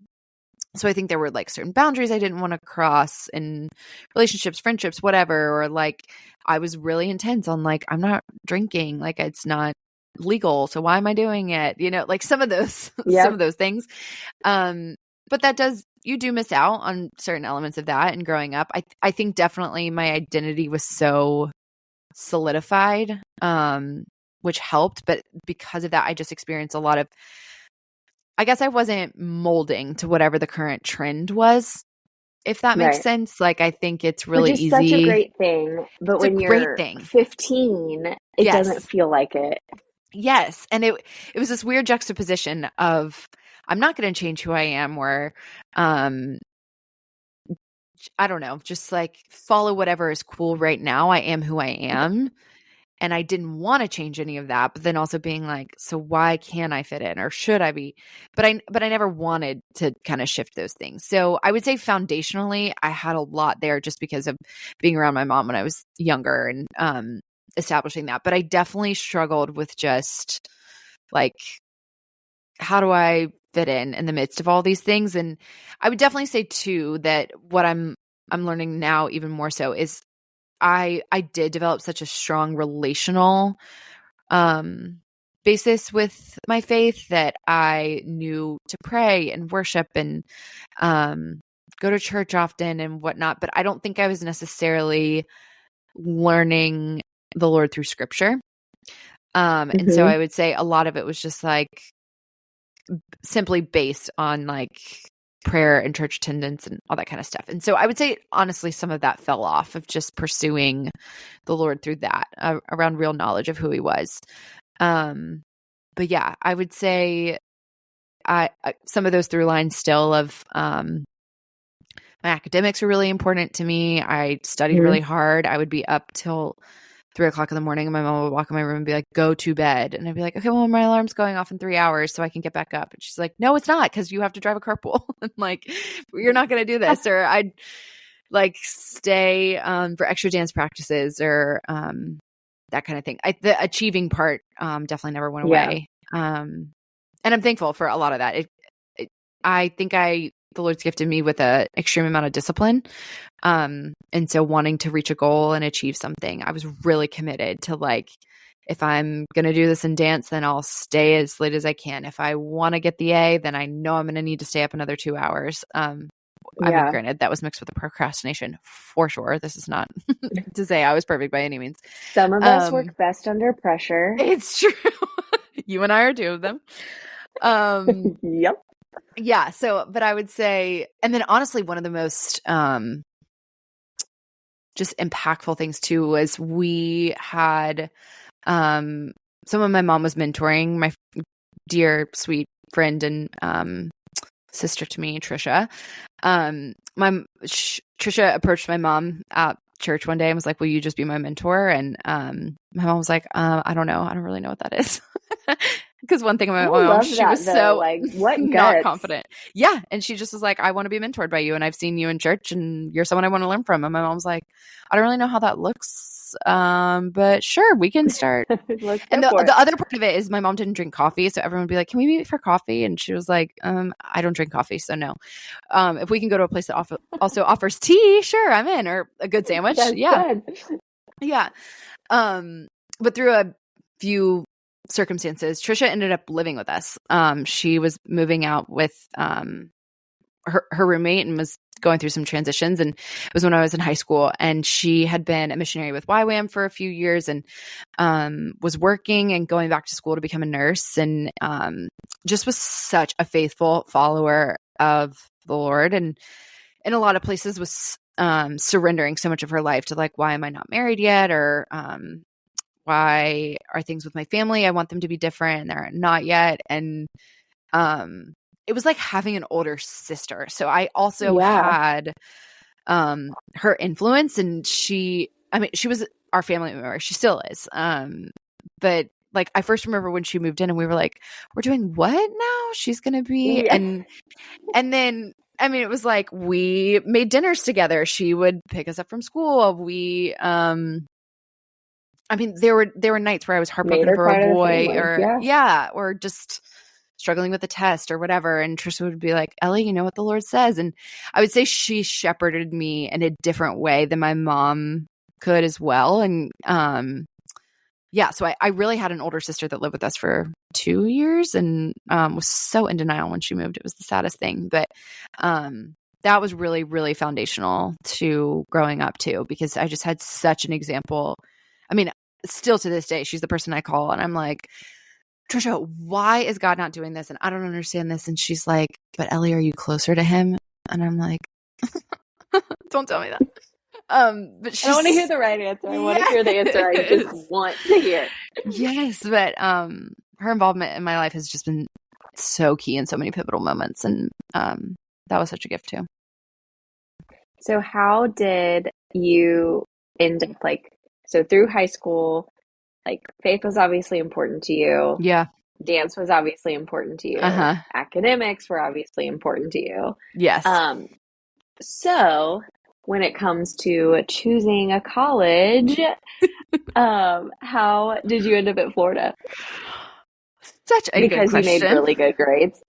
So I think there were like certain boundaries I didn't want to cross in relationships, friendships, whatever, or like I was really intense on like, I'm not drinking, like it's not legal, so why am I doing it? Like some of those some of those things. But you do miss out on certain elements of that. And growing up, I think definitely my identity was so solidified, which helped. But because of that, I just experienced a lot of, I guess I wasn't molding to whatever the current trend was, if that makes sense. Like, I think it's really Which is easy. such a great thing. But it's when a great you're thing. 15, it doesn't feel like it. Yes. And it was this weird juxtaposition of, I'm not going to change who I am, or I don't know, just like follow whatever is cool right now. I am who I am. And I didn't want to change any of that, but then also being like, so why can't I fit in, or should I be? But I never wanted to kind of shift those things. So I would say foundationally, I had a lot there just because of being around my mom when I was younger and establishing that. But I definitely struggled with just like, how do I fit in the midst of all these things? And I would definitely say too that what I'm learning now even more so is I did develop such a strong relational basis with my faith that I knew to pray and worship and go to church often and whatnot. But I don't think I was necessarily learning the Lord through scripture. And so I would say a lot of it was just like simply based on like prayer and church attendance and all that kind of stuff. And so I would say, honestly, some of that fell off of just pursuing the Lord through that, around real knowledge of who he was. But yeah, I would say some of those through lines still of my academics are really important to me. I studied really hard. I would be up till 3:00 in the morning, and my mom would walk in my room and be like, go to bed. And I'd be like, okay, well, my alarm's going off in 3 hours so I can get back up. And she's like, no, it's not, because you have to drive a carpool. And like, you're not going to do this. Or I'd like stay for extra dance practices or that kind of thing. The achieving part definitely never went away. And I'm thankful for a lot of that. I think the Lord's gifted me with an extreme amount of discipline. And so wanting to reach a goal and achieve something, I was really committed to like, if I'm going to do this in dance, then I'll stay as late as I can. If I want to get the A, then I know I'm going to need to stay up another 2 hours. I mean, granted, that was mixed with the procrastination for sure. This is not to say I was perfect by any means. Some of us work best under pressure. It's true. You and I are two of them. Yep. Yeah. So, but I would say, and then honestly, one of the most just impactful things too was we had someone my mom was mentoring, my dear sweet friend and sister to me, Trisha. Trisha approached my mom at church one day and was like, will you just be my mentor? And my mom was like, I don't know. I don't really know what that is. Because one thing about my mom, she was so like, what not confident. Yeah. And she just was like, I want to be mentored by you. And I've seen you in church and you're someone I want to learn from. And my mom's like, I don't really know how that looks. But sure, we can start. And the other part of it is my mom didn't drink coffee. So everyone would be like, can we meet for coffee? And she was like, I don't drink coffee. So no. If we can go to a place that also offers tea, sure, I'm in. Or a good sandwich. Good. Yeah. But through a few circumstances, Trisha ended up living with us. She was moving out with her roommate and was going through some transitions, and it was when I was in high school, and she had been a missionary with YWAM for a few years and was working and going back to school to become a nurse, and just was such a faithful follower of the Lord, and in a lot of places was surrendering so much of her life to like, why am I not married yet? Or why are things with my family? I want them to be different and they're not yet. And it was like having an older sister. So I also had her influence, and she was our family member. She still is. But like, I first remember when she moved in and we were like, we're doing what now? She's going to be. And then, I mean, it was like, we made dinners together. She would pick us up from school. We, I mean, there were nights where I was heartbroken for a boy or just struggling with a test or whatever. And Trisha would be like, Ellie, you know what the Lord says? And I would say she shepherded me in a different way than my mom could as well. And so I really had an older sister that lived with us for 2 years and was so in denial when she moved. It was the saddest thing. But that was really, really foundational to growing up too, because I just had such an example. I mean, still to this day, she's the person I call and I'm like, Trisha, why is God not doing this? And I don't understand this. And she's like, but Ellie, are you closer to him? And I'm like, don't tell me that. But I don't want to hear the right answer. I want to hear the answer I just want to hear. Yes, but her involvement in my life has just been so key in so many pivotal moments, and that was such a gift too. So how did you end up so through high school, faith was obviously important to you. Yeah. Dance was obviously important to you. Uh-huh. Academics were obviously important to you. Yes. So when it comes to choosing a college, how did you end up at Florida? Such a good question. Because you made really good grades.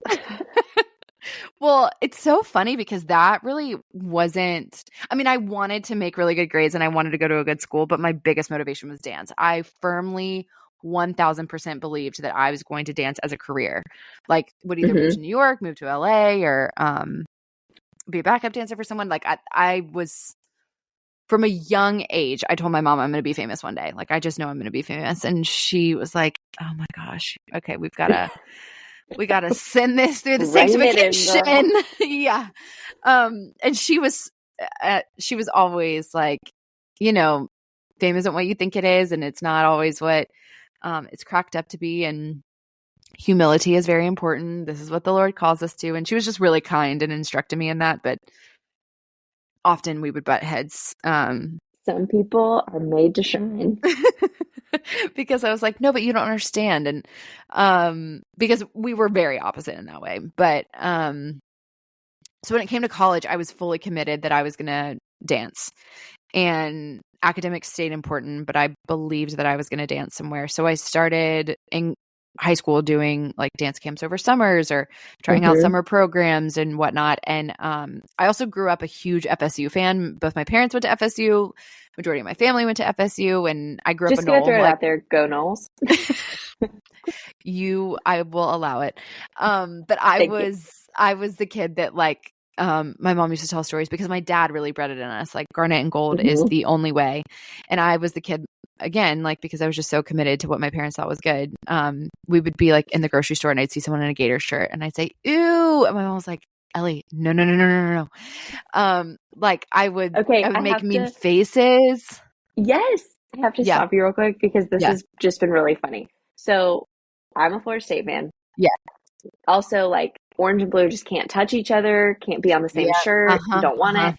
Well, it's so funny because that really wasn't, I mean, I wanted to make really good grades and I wanted to go to a good school, but my biggest motivation was dance. I firmly 1000% believed that I was going to dance as a career. Would either move to New York, move to LA, or be a backup dancer for someone. I was, from a young age, I told my mom I'm going to be famous one day. I just know I'm going to be famous. And she was like, oh my gosh, okay, we got to send this through the sanctification. Yeah. And she was always like, fame isn't what you think it is. And it's not always what it's cracked up to be. And humility is very important. This is what the Lord calls us to. And she was just really kind and instructed me in that. But often we would butt heads. Some people are made to shine. Because I was like, no, but you don't understand. And because we were very opposite in that way. But so when it came to college, I was fully committed that I was going to dance. And academics stayed important, but I believed that I was going to dance somewhere. So I started in high school doing dance camps over summers or trying out summer programs and whatnot. And I also grew up a huge FSU fan. Both my parents went to FSU. Majority of my family went to FSU, and I grew up a Noel. Just gonna throw it out there, go Noles. I will allow it. But I was the kid that my mom used to tell stories because my dad really bred it in us. Garnet and gold is the only way. And I was the kid, again, because I was just so committed to what my parents thought was good. We would be in the grocery store and I'd see someone in a Gator shirt and I'd say, ew. And my mom was like, Ellie, no. I would make mean faces. Yes. I have to stop you real quick because this has just been really funny. So I'm a Florida State fan. Yeah. Also, orange and blue just can't touch each other, can't be on the same shirt, don't want it.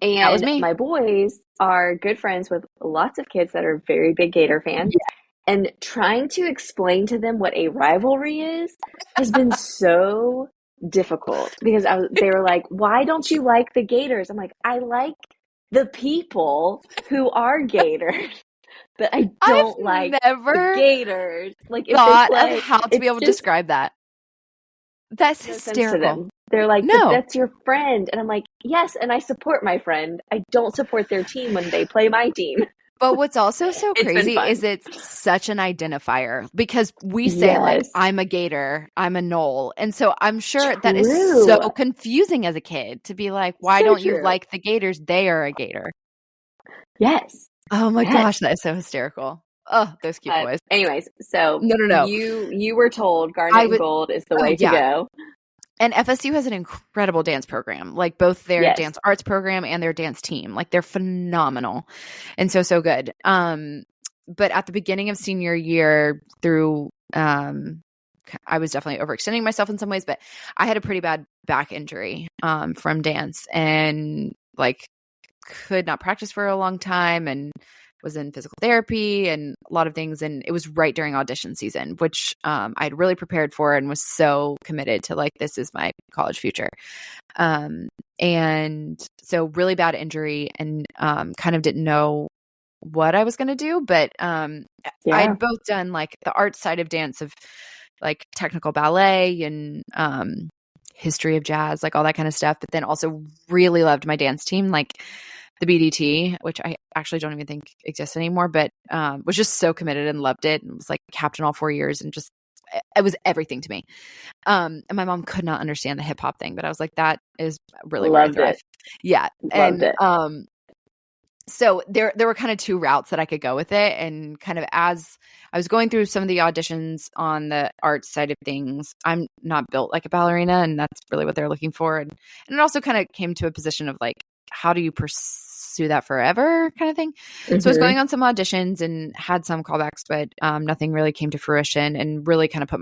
And my boys are good friends with lots of kids that are very big Gator fans. Yeah. And trying to explain to them what a rivalry is has been so difficult because they were like, why don't you like the Gators? I'm like, I like the people who are Gators. But I don't like the Gators. Thought of how to be able to describe that. That's hysterical. They're like, no, that's your friend. And I'm like, yes, and I support my friend. I don't support their team when they play my team. But what's also so crazy is it's such an identifier because we say I'm a Gator, I'm a Knoll. And so I'm sure that is so confusing as a kid to be like, why don't you like the Gators? They are a Gator. Yes. Oh my gosh, that is so hysterical. Oh, those cute boys. Anyways, so no. You were told Garnet and Gold is the way to go. And FSU has an incredible dance program, both their dance arts program and their dance team. They're phenomenal and so good. But at the beginning of senior year through, I was definitely overextending myself in some ways, but I had a pretty bad back injury from dance and could not practice for a long time and was in physical therapy and a lot of things. And it was right during audition season, which I'd really prepared for and was so committed to this is my college future. And so really bad injury and kind of didn't know what I was going to do. But I'd both done the art side of dance of technical ballet and history of jazz, all that kind of stuff. But then also really loved my dance team. the BDT, which I actually don't even think exists anymore, but was just so committed and loved it, and was like captain all 4 years, and just it was everything to me. And my mom could not understand the hip hop thing, but I was like, that is really where I thrive. Yeah. Loved it. So there were kind of two routes that I could go with it. And kind of as I was going through some of the auditions on the art side of things, I'm not built like a ballerina, and that's really what they're looking for. And it also kind of came to a position of like, how do you pursue that forever kind of thing? Mm-hmm. So I was going on some auditions and had some callbacks, but nothing really came to fruition, and really kind of put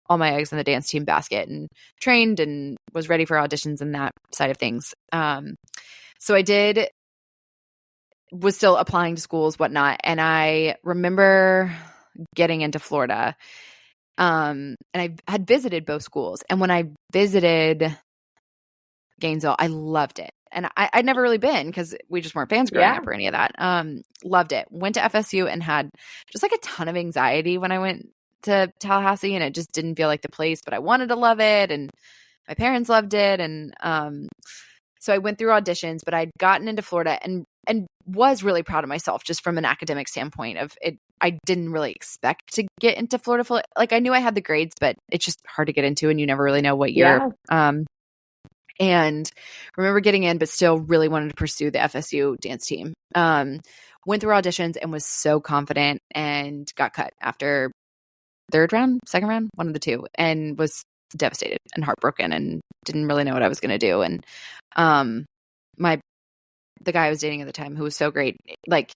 all my eggs in the dance team basket, and trained and was ready for auditions and that side of things. So I was still applying to schools, whatnot. And I remember getting into Florida. And I had visited both schools. And when I visited Gainesville, I loved it. And I'd never really been, because we just weren't fans growing up or any of that. Loved it. Went to FSU and had just like a ton of anxiety when I went to Tallahassee, and it just didn't feel like the place, but I wanted to love it, and my parents loved it. And so I went through auditions, but I'd gotten into Florida and was really proud of myself just from an academic standpoint of it. I didn't really expect to get into Florida. Like, I knew I had the grades, but it's just hard to get into, and you never really know what year. And remember getting in, but still really wanted to pursue the FSU dance team. Went through auditions and was so confident, and got cut after third round, second round, one of the two, and was devastated and heartbroken and didn't really know what I was going to do. And the guy I was dating at the time, who was so great, like,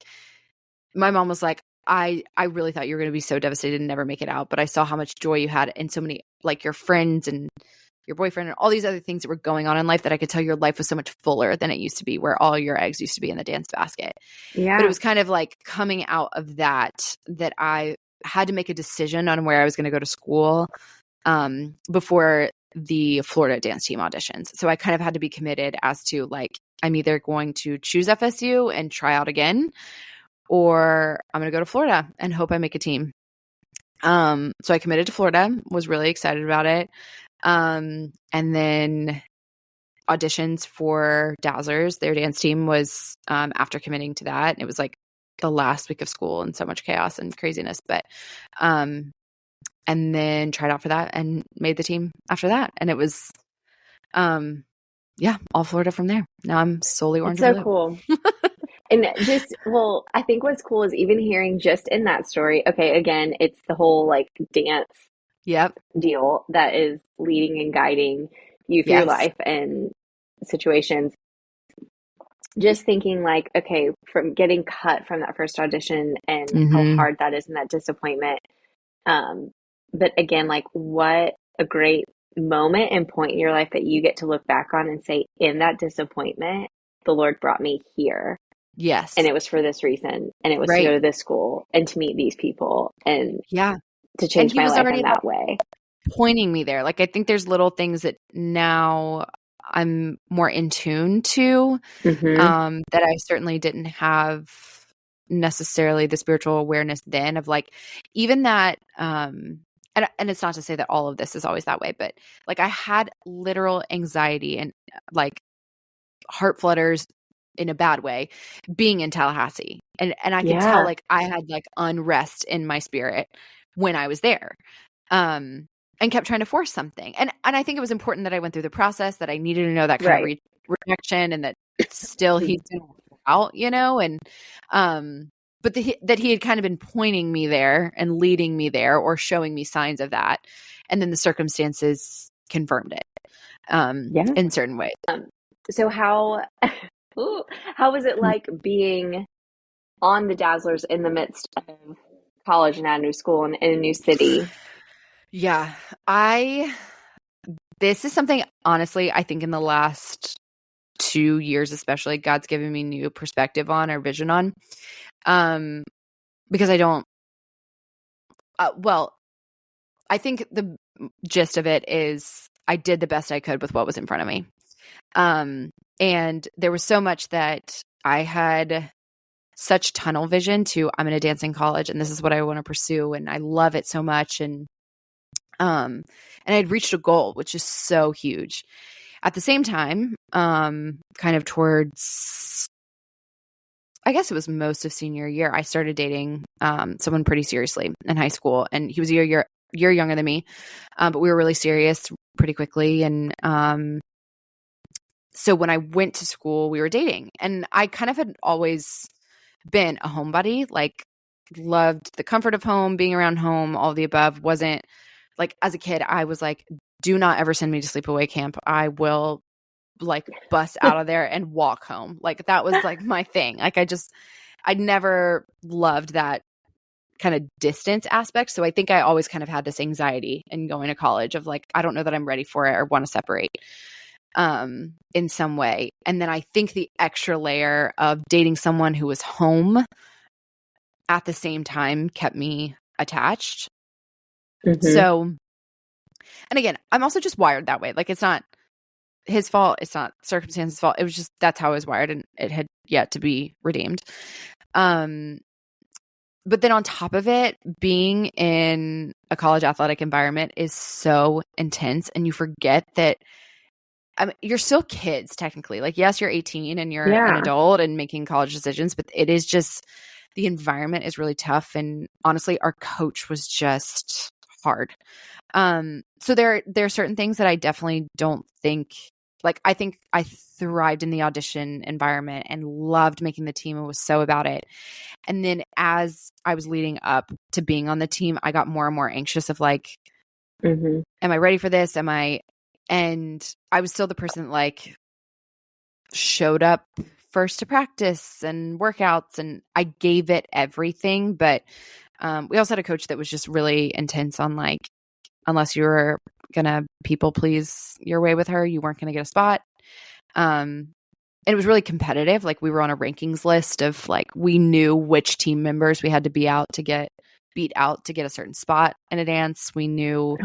my mom was like, I really thought you were going to be so devastated and never make it out, but I saw how much joy you had, and so many, like, your friends and your boyfriend and all these other things that were going on in life, that I could tell your life was so much fuller than it used to be, where all your eggs used to be in the dance basket. Yeah. But it was kind of like coming out of that I had to make a decision on where I was going to go to school before the Florida dance team auditions. So I kind of had to be committed as to, like, I'm either going to choose FSU and try out again, or I'm going to go to Florida and hope I make a team. So I committed to Florida, was really excited about it. And then auditions for Dazzlers, their dance team, was after committing to that. It was like the last week of school and so much chaos and craziness. But and then tried out for that and made the team after that. And it was all Florida from there. Now I'm solely orange and blue. So cool. And just, well, I think what's cool is even hearing just in that story, okay, again, it's the whole like dance deal that is leading and guiding you through life and situations. Just thinking like, okay, from getting cut from that first audition and how hard that is and that disappointment. But again, like, what a great moment and point in your life that you get to look back on and say, in that disappointment, the Lord brought me here. Yes. And it was for this reason. And it was to go to this school and to meet these people and to change my life in that way. Pointing me there. Like, I think there's little things that now I'm more in tune to that I certainly didn't have necessarily the spiritual awareness then of, like, even that and it's not to say that all of this is always that way, but like, I had literal anxiety and like heart flutters in a bad way being in Tallahassee. And I could tell, like, I had like unrest in my spirit when I was there. And kept trying to force something. And I think it was important that I went through the process, that I needed to know that kind of rejection, and that still he's going to work out, you know, and but that he had kind of been pointing me there and leading me there, or showing me signs of that. And then the circumstances confirmed it in certain ways. So how was it like being on the Dazzlers in the midst of college and at a new school and in a new city? Yeah, this is something, honestly, I think in the last 2 years, especially, God's given me new perspective on, or vision on, because I don't, I think the gist of it is I did the best I could with what was in front of me. And there was so much that I had such tunnel vision to, I'm in a dancing college and this is what I want to pursue. And I love it so much. And I'd reached a goal, which is so huge. At the same time, kind of towards I guess it was most of senior year, I started dating someone pretty seriously in high school, and he was a year younger than me, but we were really serious pretty quickly. And so when I went to school, we were dating, and I kind of had always been a homebody, like loved the comfort of home, being around home, all of the above. Wasn't like, as a kid, I was like, do not ever send me to sleepaway camp. I will like bust out of there and walk home. Like that was like my thing. Like I never loved that kind of distance aspect. So I think I always kind of had this anxiety in going to college of like, I don't know that I'm ready for it or want to separate in some way. And then I think the extra layer of dating someone who was home at the same time kept me attached. Mm-hmm. So, and again, I'm also just wired that way. Like it's not his fault. It's not circumstances' fault. It was just, that's how I was wired, and it had yet to be redeemed. But then on top of it, being in a college athletic environment is so intense, and you forget that you're still kids technically. Like, yes, you're 18 and you're an adult and making college decisions, but it is just, the environment is really tough. And honestly, our coach was just hard. So there are certain things that I definitely don't think, like, I think I thrived in the audition environment and loved making the team and was so about it. And then as I was leading up to being on the team, I got more and more anxious of like, am I ready for this? And I was still the person that like showed up first to practice and workouts, and I gave it everything. But we also had a coach that was just really intense on like, unless you were gonna people please your way with her, you weren't gonna get a spot. And it was really competitive. Like we were on a rankings list of like, we knew which team members we had to beat out to get a certain spot in a dance. We knew,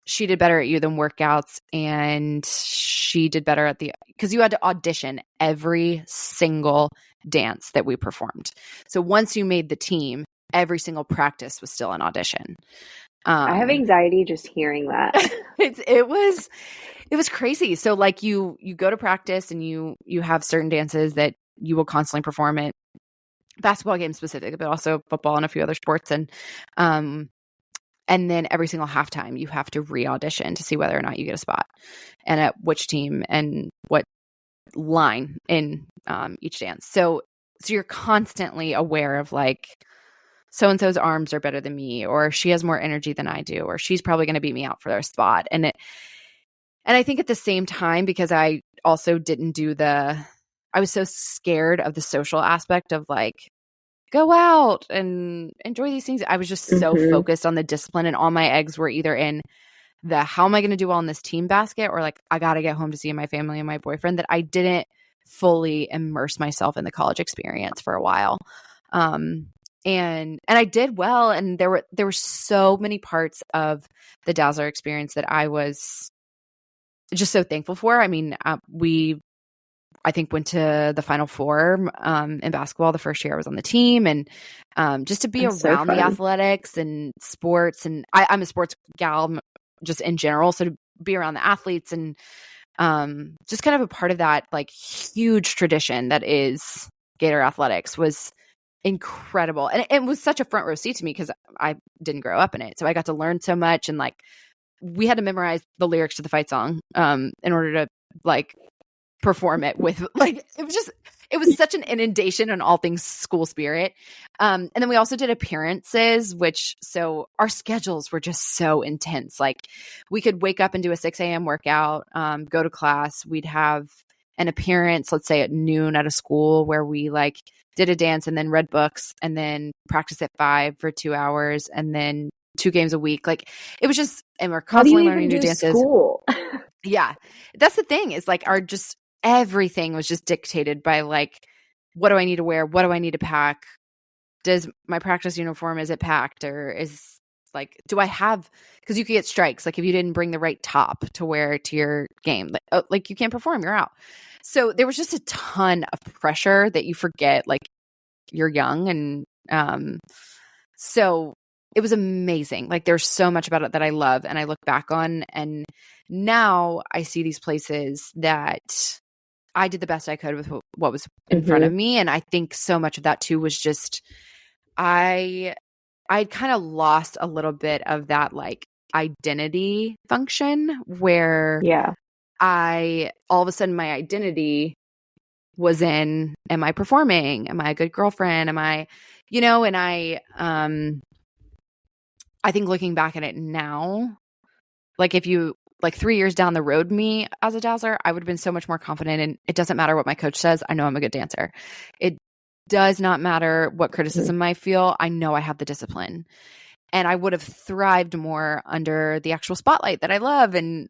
she did better at you than workouts, and she did better at because you had to audition every single dance that we performed. So once you made the team, every single practice was still an audition. I have anxiety just hearing that. It was crazy. So like you go to practice and you have certain dances that you will constantly perform at basketball games specific, but also football and a few other sports. And then every single halftime, you have to re-audition to see whether or not you get a spot and at which team and what line in each dance. So you're constantly aware of like, so-and-so's arms are better than me, or she has more energy than I do, or she's probably going to beat me out for their spot. And I think at the same time, because I also didn't I was so scared of the social aspect of like, go out and enjoy these things. I was just so focused on the discipline, and all my eggs were either in the how am I going to do well in this team basket, or like I got to get home to see my family and my boyfriend, that I didn't fully immerse myself in the college experience for a while. And I did well, and there were so many parts of the Dazzler experience that I was just so thankful for. I mean, I think went to the Final Four in basketball the first year I was on the team, and just to be around the athletics and sports, and I'm a sports gal just in general, so to be around the athletes and just kind of a part of that like huge tradition that is Gator athletics was incredible. And it was such a front row seat to me because I didn't grow up in it, so I got to learn so much. And like we had to memorize the lyrics to the fight song in order to like perform it with like, it was such an inundation on all things school spirit. And then we also did appearances, so our schedules were just so intense. Like we could wake up and do a 6 a.m. workout, go to class. We'd have an appearance, let's say at noon at a school, where we like did a dance and then read books and then practice at 5 for 2 hours and then 2 games a week. Like it was just, and we're constantly learning new dances. School? Yeah. That's the thing, is like everything was just dictated by like, what do I need to wear? What do I need to pack? Does my practice uniform, is it packed, or is like, do I have, because you could get strikes. Like if you didn't bring the right top to wear to your game, like you can't perform, you're out. So there was just a ton of pressure that you forget, like you're young. And so it was amazing. Like there's so much about it that I love and I look back on, and now I see these places that I did the best I could with what was in front of me. And I think so much of that too was just, I kind of lost a little bit of that like identity function where all of a sudden my identity was in, am I performing? Am I a good girlfriend? Am I, and I think looking back at it now, like if you, like 3 years down the road, me as a dazzler, I would have been so much more confident. And it doesn't matter what my coach says. I know I'm a good dancer. It does not matter what criticism I feel. I know I have the discipline. And I would have thrived more under the actual spotlight that I love and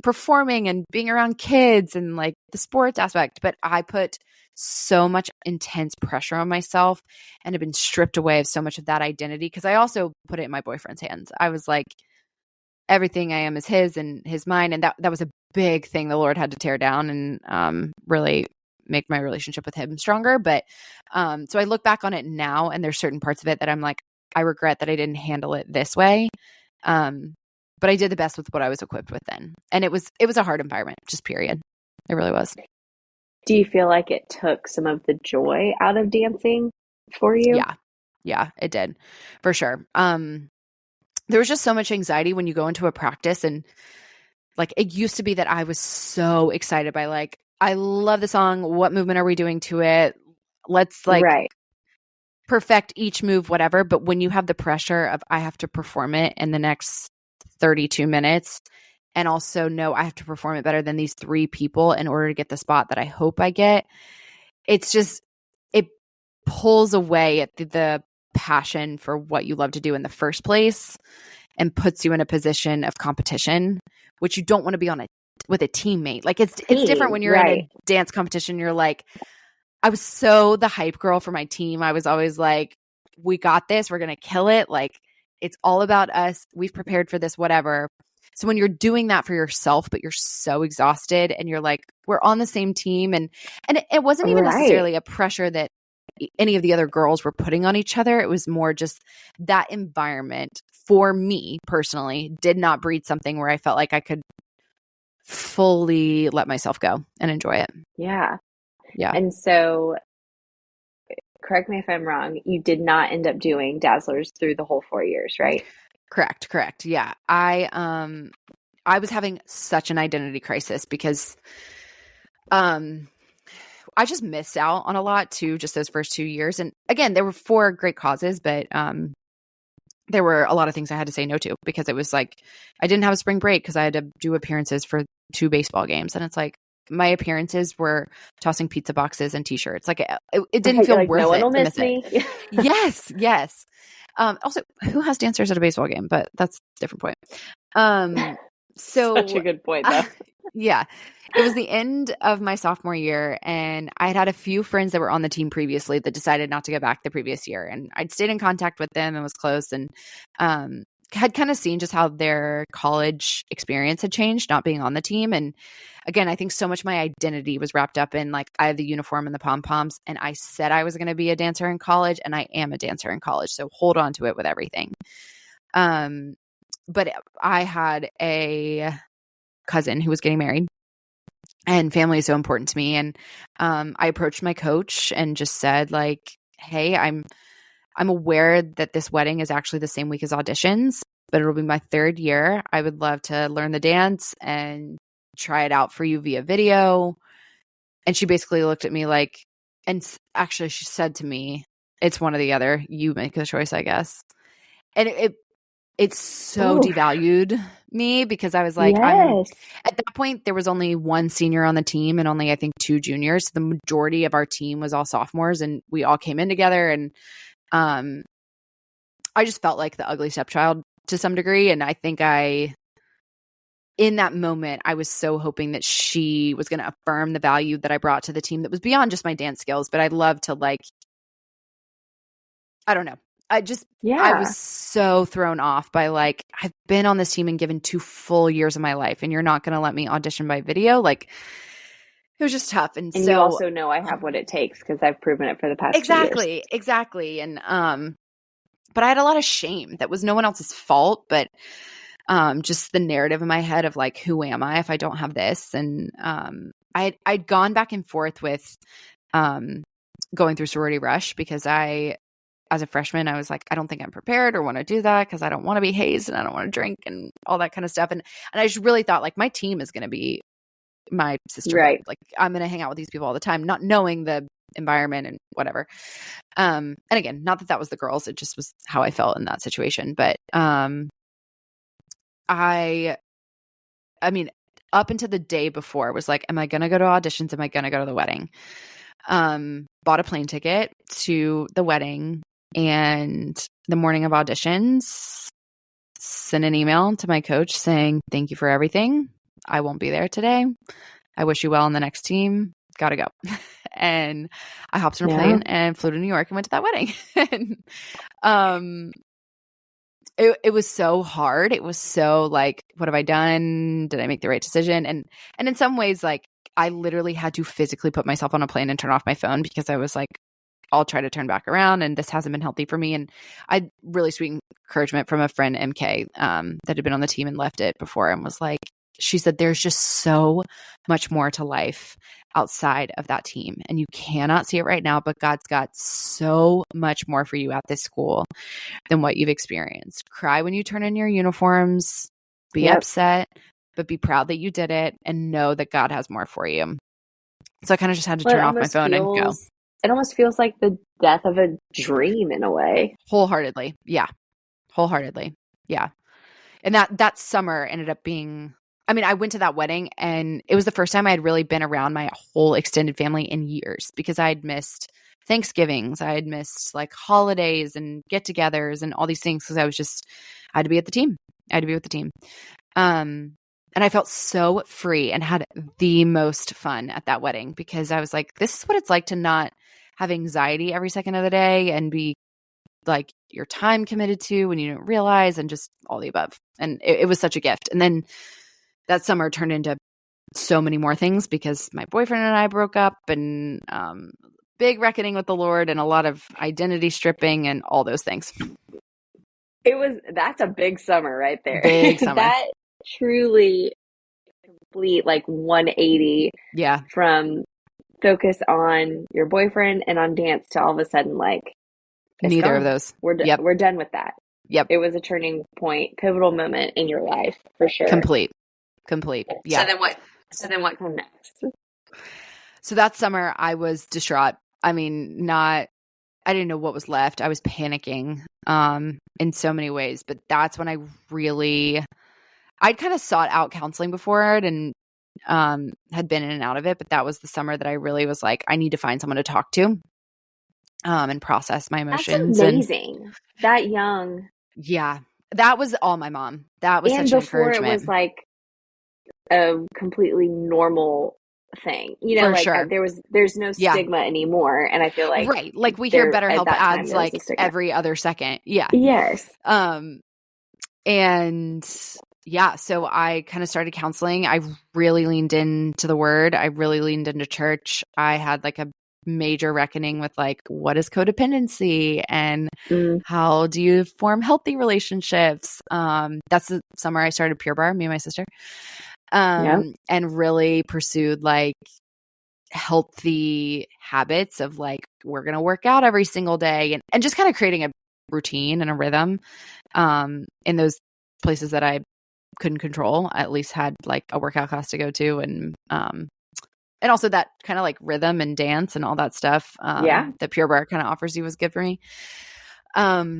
performing and being around kids and like the sports aspect. But I put so much intense pressure on myself and have been stripped away of so much of that identity because I also put it in my boyfriend's hands. I was like, everything I am is his and his mine. And that was a big thing the Lord had to tear down and really make my relationship with him stronger. But so I look back on it now and there's certain parts of it that I'm like, I regret that I didn't handle it this way. But I did the best with what I was equipped with then. And it was a hard environment, just period. It really was. Do you feel like it took some of the joy out of dancing for you? Yeah, it did for sure. There was just so much anxiety when you go into a practice and like, it used to be that I was so excited by like, I love the song. What movement are we doing to it? Let's like perfect each move, whatever. But when you have the pressure of I have to perform it in the next 32 minutes and also know I have to perform it better than these 3 people in order to get the spot that I hope I get, it's just, it pulls away at the passion for what you love to do in the first place and puts you in a position of competition, which you don't want to be on with a teammate. Like it's different when you're in a dance competition. You're like, I was so the hype girl for my team. I was always like, we got this. We're going to kill it. Like it's all about us. We've prepared for this, whatever. So when you're doing that for yourself, but you're so exhausted and you're like, we're on the same team. And it wasn't even necessarily a pressure that any of the other girls were putting on each other. It was more just that environment for me personally did not breed something where I felt like I could fully let myself go and enjoy it. Yeah. Yeah. And so correct me if I'm wrong, you did not end up doing Dazzlers through the whole 4 years, right? Correct. Yeah. I was having such an identity crisis because I just missed out on a lot too, just those first 2 years. And again, there were 4 great causes, but there were a lot of things I had to say no to because it was like, I didn't have a spring break because I had to do appearances for 2 baseball games. And it's like, my appearances were tossing pizza boxes and t-shirts. Like it didn't feel worth it. No one will miss me. Yes. Also, who has dancers at a baseball game? But that's a different point. So such a good point though. Yeah. It was the end of my sophomore year and I had a few friends that were on the team previously that decided not to go back the previous year. And I'd stayed in contact with them and was close and had kind of seen just how their college experience had changed not being on the team. And again, I think so much my identity was wrapped up in like, I have the uniform and the pom-poms and I said I was going to be a dancer in college and I am a dancer in college. So hold on to it with everything. But I had a cousin who was getting married and family is so important to me. And I approached my coach and just said like, hey, I'm aware that this wedding is actually the same week as auditions, but it'll be my 3rd year. I would love to learn the dance and try it out for you via video. And she basically looked at me like, and actually she said to me, it's one or the other. You make the choice, I guess. And it so devalued me because I was like, at that point, there was only 1 senior on the team and only, I think, 2 juniors. So the majority of our team was all sophomores and we all came in together. And I just felt like the ugly stepchild to some degree. And I think in that moment, I was so hoping that she was going to affirm the value that I brought to the team that was beyond just my dance skills. But I'd love to like, I don't know. I was so thrown off by like, I've been on this team and given 2 full years of my life and you're not going to let me audition by video. Like it was just tough. And so you also know I have what it takes because I've proven it for the past 2 years. Exactly. And, but I had a lot of shame that was no one else's fault, but just the narrative in my head of like, who am I if I don't have this? And I'd gone back and forth with going through sorority rush because as a freshman, I was like, I don't think I'm prepared or want to do that because I don't want to be hazed and I don't want to drink and all that kind of stuff. And I just really thought like my team is going to be my sisterhood. Right. Like I'm going to hang out with these people all the time, not knowing the environment and whatever. And again, not that was the girls. It just was how I felt in that situation. But I mean, up until the day before was like, am I going to go to auditions? Am I going to go to the wedding? Bought a plane ticket to the wedding, and the morning of auditions, sent an email to my coach saying, thank you for everything. I won't be there today. I wish you well on the next team. Gotta go. And I hopped on a plane and flew to New York and went to that wedding. And, it was so hard. It was so like, what have I done? Did I make the right decision? And in some ways, like I literally had to physically put myself on a plane and turn off my phone because I was like, I'll try to turn back around and this hasn't been healthy for me. And I had really sweet encouragement from a friend, MK, that had been on the team and left it before and was like, she said, there's just so much more to life outside of that team. And you cannot see it right now, but God's got so much more for you at this school than what you've experienced. Cry when you turn in your uniforms, be upset, but be proud that you did it and know that God has more for you. So I kind of just had to turn off my phone and go. It almost feels like the death of a dream in a way. Wholeheartedly. Yeah. Wholeheartedly. Yeah. And that summer ended up being, I mean, I went to that wedding and it was the first time I had really been around my whole extended family in years because I had missed Thanksgivings. I had missed like holidays and get-togethers and all these things because I had to be at the team. I had to be with the team. And I felt so free and had the most fun at that wedding because I was like, this is what it's like to not have anxiety every second of the day and be like your time committed to when you don't realize and just all the above. And it was such a gift. And then that summer turned into so many more things because my boyfriend and I broke up and big reckoning with the Lord and a lot of identity stripping and all those things. That's a big summer right there. Big summer. That truly complete like 180 from focus on your boyfriend and on dance to all of a sudden like neither of those. We're done with that. Yep. It was a turning point, pivotal moment in your life for sure. Complete. Yeah. So then what came next? So that summer I was distraught. I mean, I didn't know what was left. I was panicking in so many ways, but that's when I'd kind of sought out counseling before it and had been in and out of it, but that was the summer that I really was like, I need to find someone to talk to and process my emotions. That's amazing. That young. Yeah. That was all my mom. That was such an encouragement. It was like a completely normal thing, For sure. There's no stigma anymore, and I feel like right, like we hear BetterHelp ads like every other second. Yeah. Yes. And yeah, so I kind of started counseling. I really leaned into the word. I really leaned into church. I had like a major reckoning with like, what is codependency and how do you form healthy relationships? That's the summer I started Pure Barre, me and my sister. And really pursued like healthy habits of like, we're going to work out every single day and just kind of creating a routine and a rhythm in those places that I couldn't control. I at least had like a workout class to go to and also that kind of like rhythm and dance and all that stuff that Pure Barre kind of offers you was good for me. Yeah,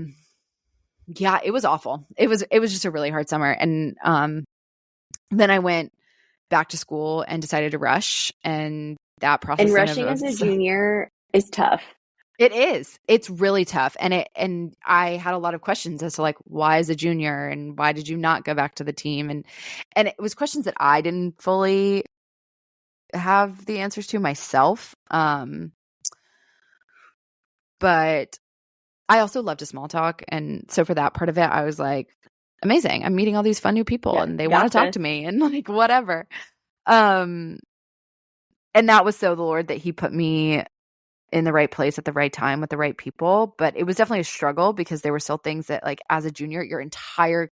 it was awful. It was just a really hard summer. And then I went back to school and decided to rush, and that process. And rushing as a junior is tough. It is. It's really tough. And I had a lot of questions as to like, why as a junior and why did you not go back to the team? And it was questions that I didn't fully have the answers to myself. But I also love to small talk. And so for that part of it, I was like, amazing. I'm meeting all these fun new people and they want to talk to me and like whatever. And that was so the Lord that he put me in the right place at the right time with the right people. But it was definitely a struggle because there were still things that like as a junior, your entire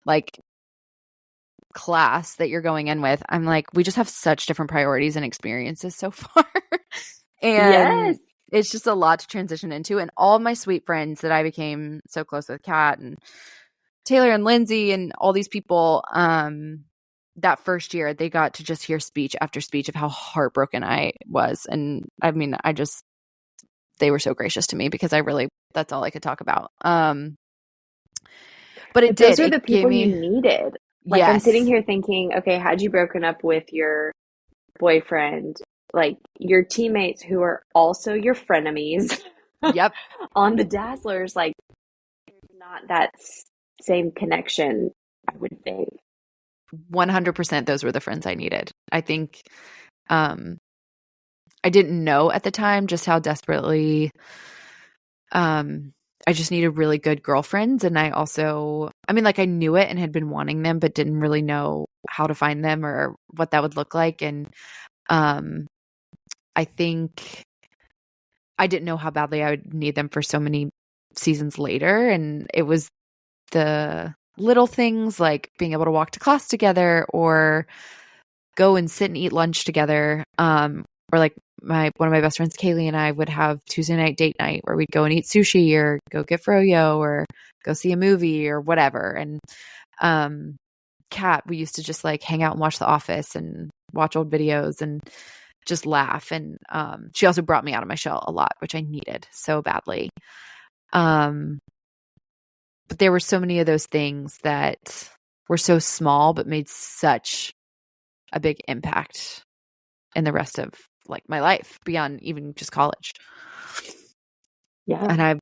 like class that you're going in with, I'm like, we just have such different priorities and experiences so far. And Yes. it's just a lot to transition into. And all of my sweet friends that I became so close with, Kat and Taylor and Lindsay and all these people, that first year, they got to just hear speech after speech of how heartbroken I was. And I mean, they were so gracious to me because that's all I could talk about. But But those are it the gave people you me, needed. Like I'm sitting yes, here thinking, okay, had you broken up with your boyfriend, like your teammates who are also your frenemies yep, on the Dazzlers, like not that same connection, I would think. 100% those were the friends I needed. I think, I didn't know at the time just how desperately, I just needed really good girlfriends. And I also, I mean, like I knew it and had been wanting them, but didn't really know how to find them or what that would look like. And I think I didn't know how badly I would need them for so many seasons later. And it was the little things like being able to walk to class together or go and sit and eat lunch together. Or like one of my best friends, Kaylee, and I would have Tuesday night date night where we'd go and eat sushi or go get froyo or go see a movie or whatever. And Kat, we used to just like hang out and watch The Office and watch old videos and just laugh. And she also brought me out of my shell a lot, which I needed so badly. But there were so many of those things that were so small but made such a big impact in the rest of like my life beyond even just college. Yeah. And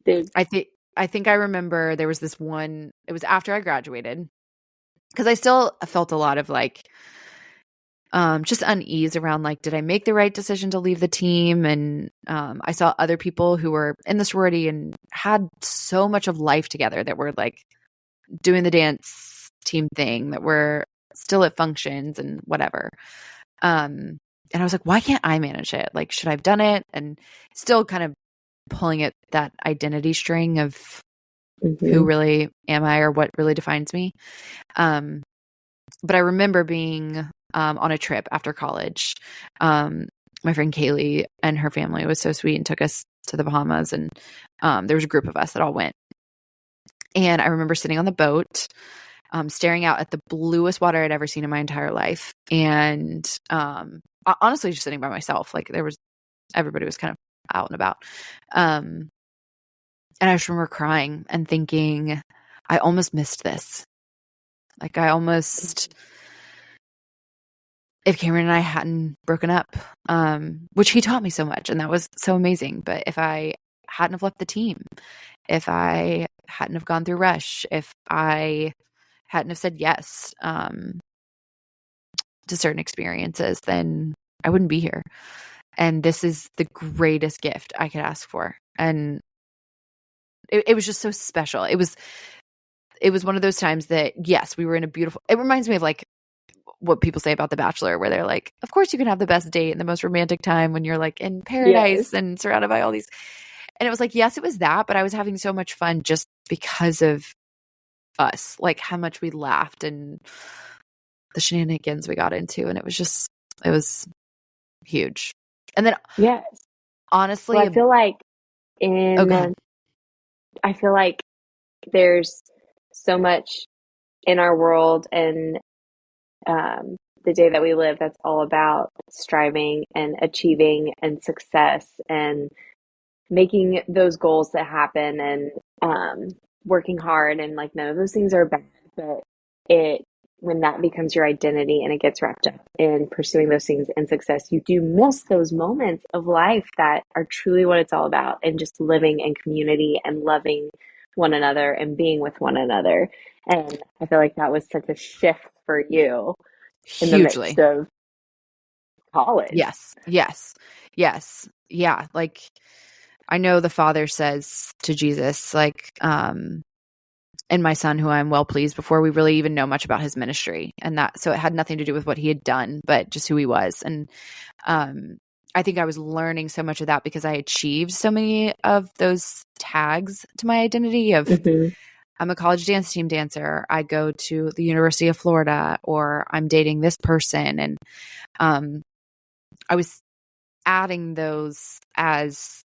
I think I remember there was this one, it was after I graduated, because I still felt a lot of like just unease around like, did I make the right decision to leave the team? And I saw other people who were in the sorority and had so much of life together that were like doing the dance team thing, that were still at functions and whatever. And I was like, why can't I manage it? Like, should I have done it? And still kind of pulling at that identity string of who really am I or what really defines me. But I remember being on a trip after college. My friend Kaylee and her family was so sweet and took us to the Bahamas. And there was a group of us that all went. And I remember sitting on the boat, staring out at the bluest water I'd ever seen in my entire life. And honestly, just sitting by myself, like everybody was kind of out and about. And I just remember crying and thinking, I almost missed this. Like if Cameron and I hadn't broken up, which he taught me so much, and that was so amazing. But if I hadn't have left the team, if I hadn't have gone through Rush, if I hadn't have said yes to certain experiences, then I wouldn't be here. And this is the greatest gift I could ask for. And it was just so special. It was one of those times that, yes, we were in it reminds me of like what people say about The Bachelor, where they're like, of course you can have the best date and the most romantic time when you're like in paradise and surrounded by all these. And it was like, yes, it was that, but I was having so much fun just because of us, like how much we laughed and the shenanigans we got into. And it was huge. And then, yes, honestly, well, I feel like there's so much in our world and the day that we live that's all about striving and achieving and success and making those goals that happen and working hard, and like none of those things are bad, but when that becomes your identity and it gets wrapped up in pursuing those things and success, you do miss those moments of life that are truly what it's all about, and just living in community and loving one another and being with one another. And I feel like that was such a shift for you in the hugely. midst of college. Yes. Yeah. Like, I know the Father says to Jesus, like, and my son, who I'm well pleased, before we really even know much about his ministry. And so it had nothing to do with what he had done, but just who he was. And I think I was learning so much of that because I achieved so many of those tags to my identity of I'm a college dance team dancer. I go to the University of Florida, or I'm dating this person. And I was adding those as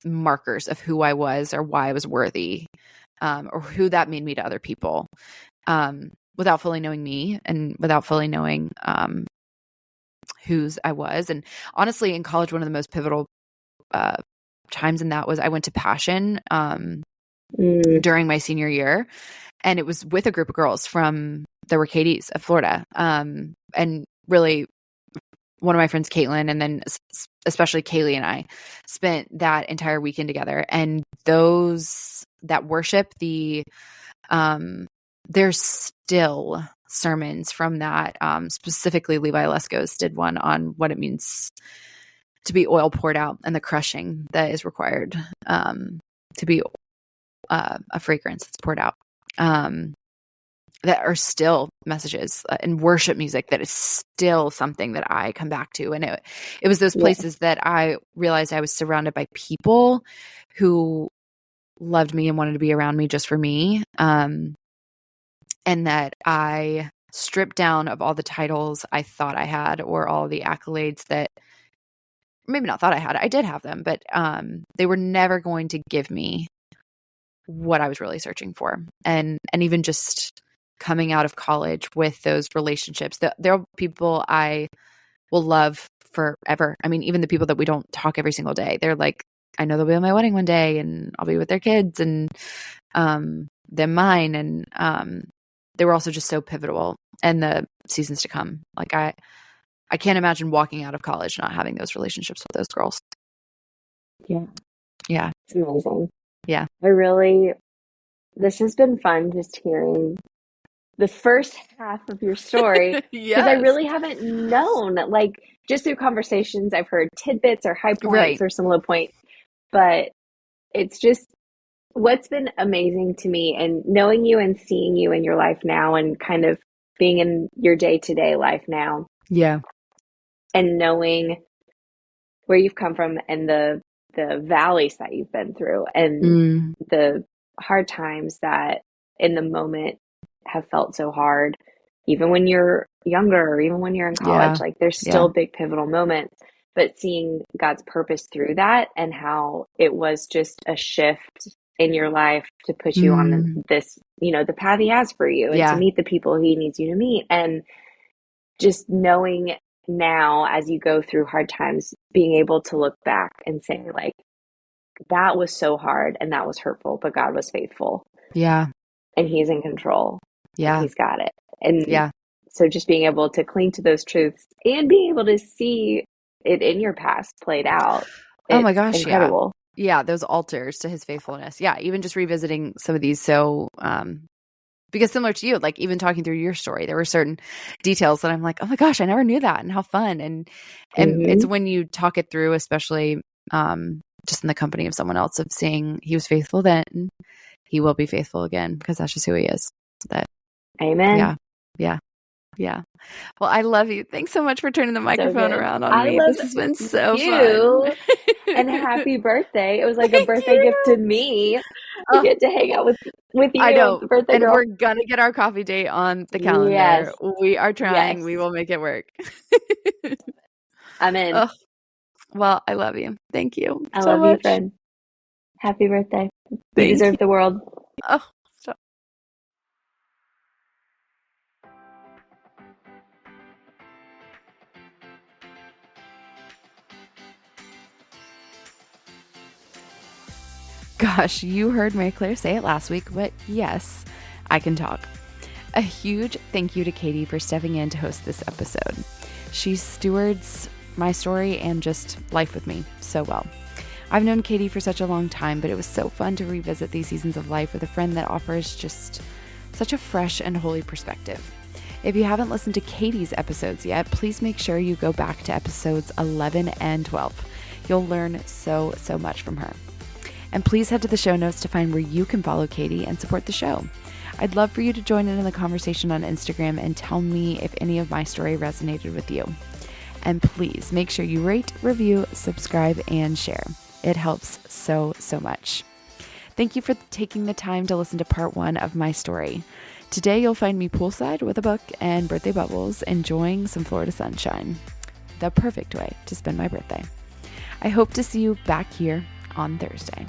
markers of who I was or why I was worthy, or who that made me to other people, without fully knowing me and without fully knowing whose I was. And honestly, in college, one of the most pivotal times in that was I went to Passion during my senior year, and it was with a group of girls from the Rocadies of Florida, and really one of my friends, Caitlin, and then especially Kaylee and I spent that entire weekend together. And those that worship, there's still sermons from that. Specifically, Levi Lescos did one on what it means to be oil poured out and the crushing that is required to be a fragrance that's poured out. That are still messages and worship music that is still something that I come back to. And it was those places that I realized I was surrounded by people who loved me and wanted to be around me just for me. And that I stripped down of all the titles I thought I had, or all the accolades that maybe not thought I had. I did have them, but they were never going to give me what I was really searching for. And even just coming out of college with those relationships, there are people I will love forever. I mean, even the people that we don't talk every single day, they're like, I know they'll be at my wedding one day, and I'll be with their kids, and them mine. And they were also just so pivotal in the seasons to come. Like I can't imagine walking out of college not having those relationships with those girls. Yeah. Yeah. It's amazing. Yeah. This has been fun, just hearing the first half of your story, because I really haven't known, like, just through conversations, I've heard tidbits or high points or some low points, but it's just what's been amazing to me, and knowing you and seeing you in your life now, and kind of being in your day-to-day life now. Yeah. And knowing where you've come from, and the valleys that you've been through, and the hard times that in the moment have felt so hard, even when you're younger, or even when you're in college. Like, there's still big pivotal moments, but seeing God's purpose through that, and how it was just a shift in your life to put you on this, the path he has for you, and to meet the people he needs you to meet. And just knowing now, as you go through hard times, being able to look back and say, like, that was so hard and that was hurtful, but God was faithful. Yeah. And he's in control. Yeah. And he's got it. And so just being able to cling to those truths, and being able to see it in your past played out. Oh my gosh. Incredible. Yeah. Those altars to his faithfulness. Yeah. Even just revisiting some of these. So, because similar to you, like, even talking through your story, there were certain details that I'm like, oh my gosh, I never knew that, and how fun. And it's when you talk it through, especially just in the company of someone else, of seeing he was faithful then, he will be faithful again, because that's just who he is. Amen. Yeah. Well, I love you. Thanks so much for turning the microphone around on me. This has been so fun. And happy birthday. It was like a birthday gift to me to get to hang out with you. I know. Birthday and girl. We're going to get our coffee date on the calendar. Yes. We are trying. Yes. We will make it work. I'm in. Oh, well, I love you. Thank you I so love much. You, friend. Happy birthday. You deserve the world. Oh, stop. Gosh, you heard Mary Claire say it last week, but yes, I can talk. A huge thank you to Katie for stepping in to host this episode. She stewards my story and just life with me so well. I've known Katie for such a long time, but it was so fun to revisit these seasons of life with a friend that offers just such a fresh and holy perspective. If you haven't listened to Katie's episodes yet, please make sure you go back to episodes 11 and 12. You'll learn so much from her. And please head to the show notes to find where you can follow Katie and support the show. I'd love for you to join in the conversation on Instagram and tell me if any of my story resonated with you. And please make sure you rate, review, subscribe, and share. It helps so much. Thank you for taking the time to listen to part 1 of my story. Today, you'll find me poolside with a book and birthday bubbles, enjoying some Florida sunshine. The perfect way to spend my birthday. I hope to see you back here on Thursday.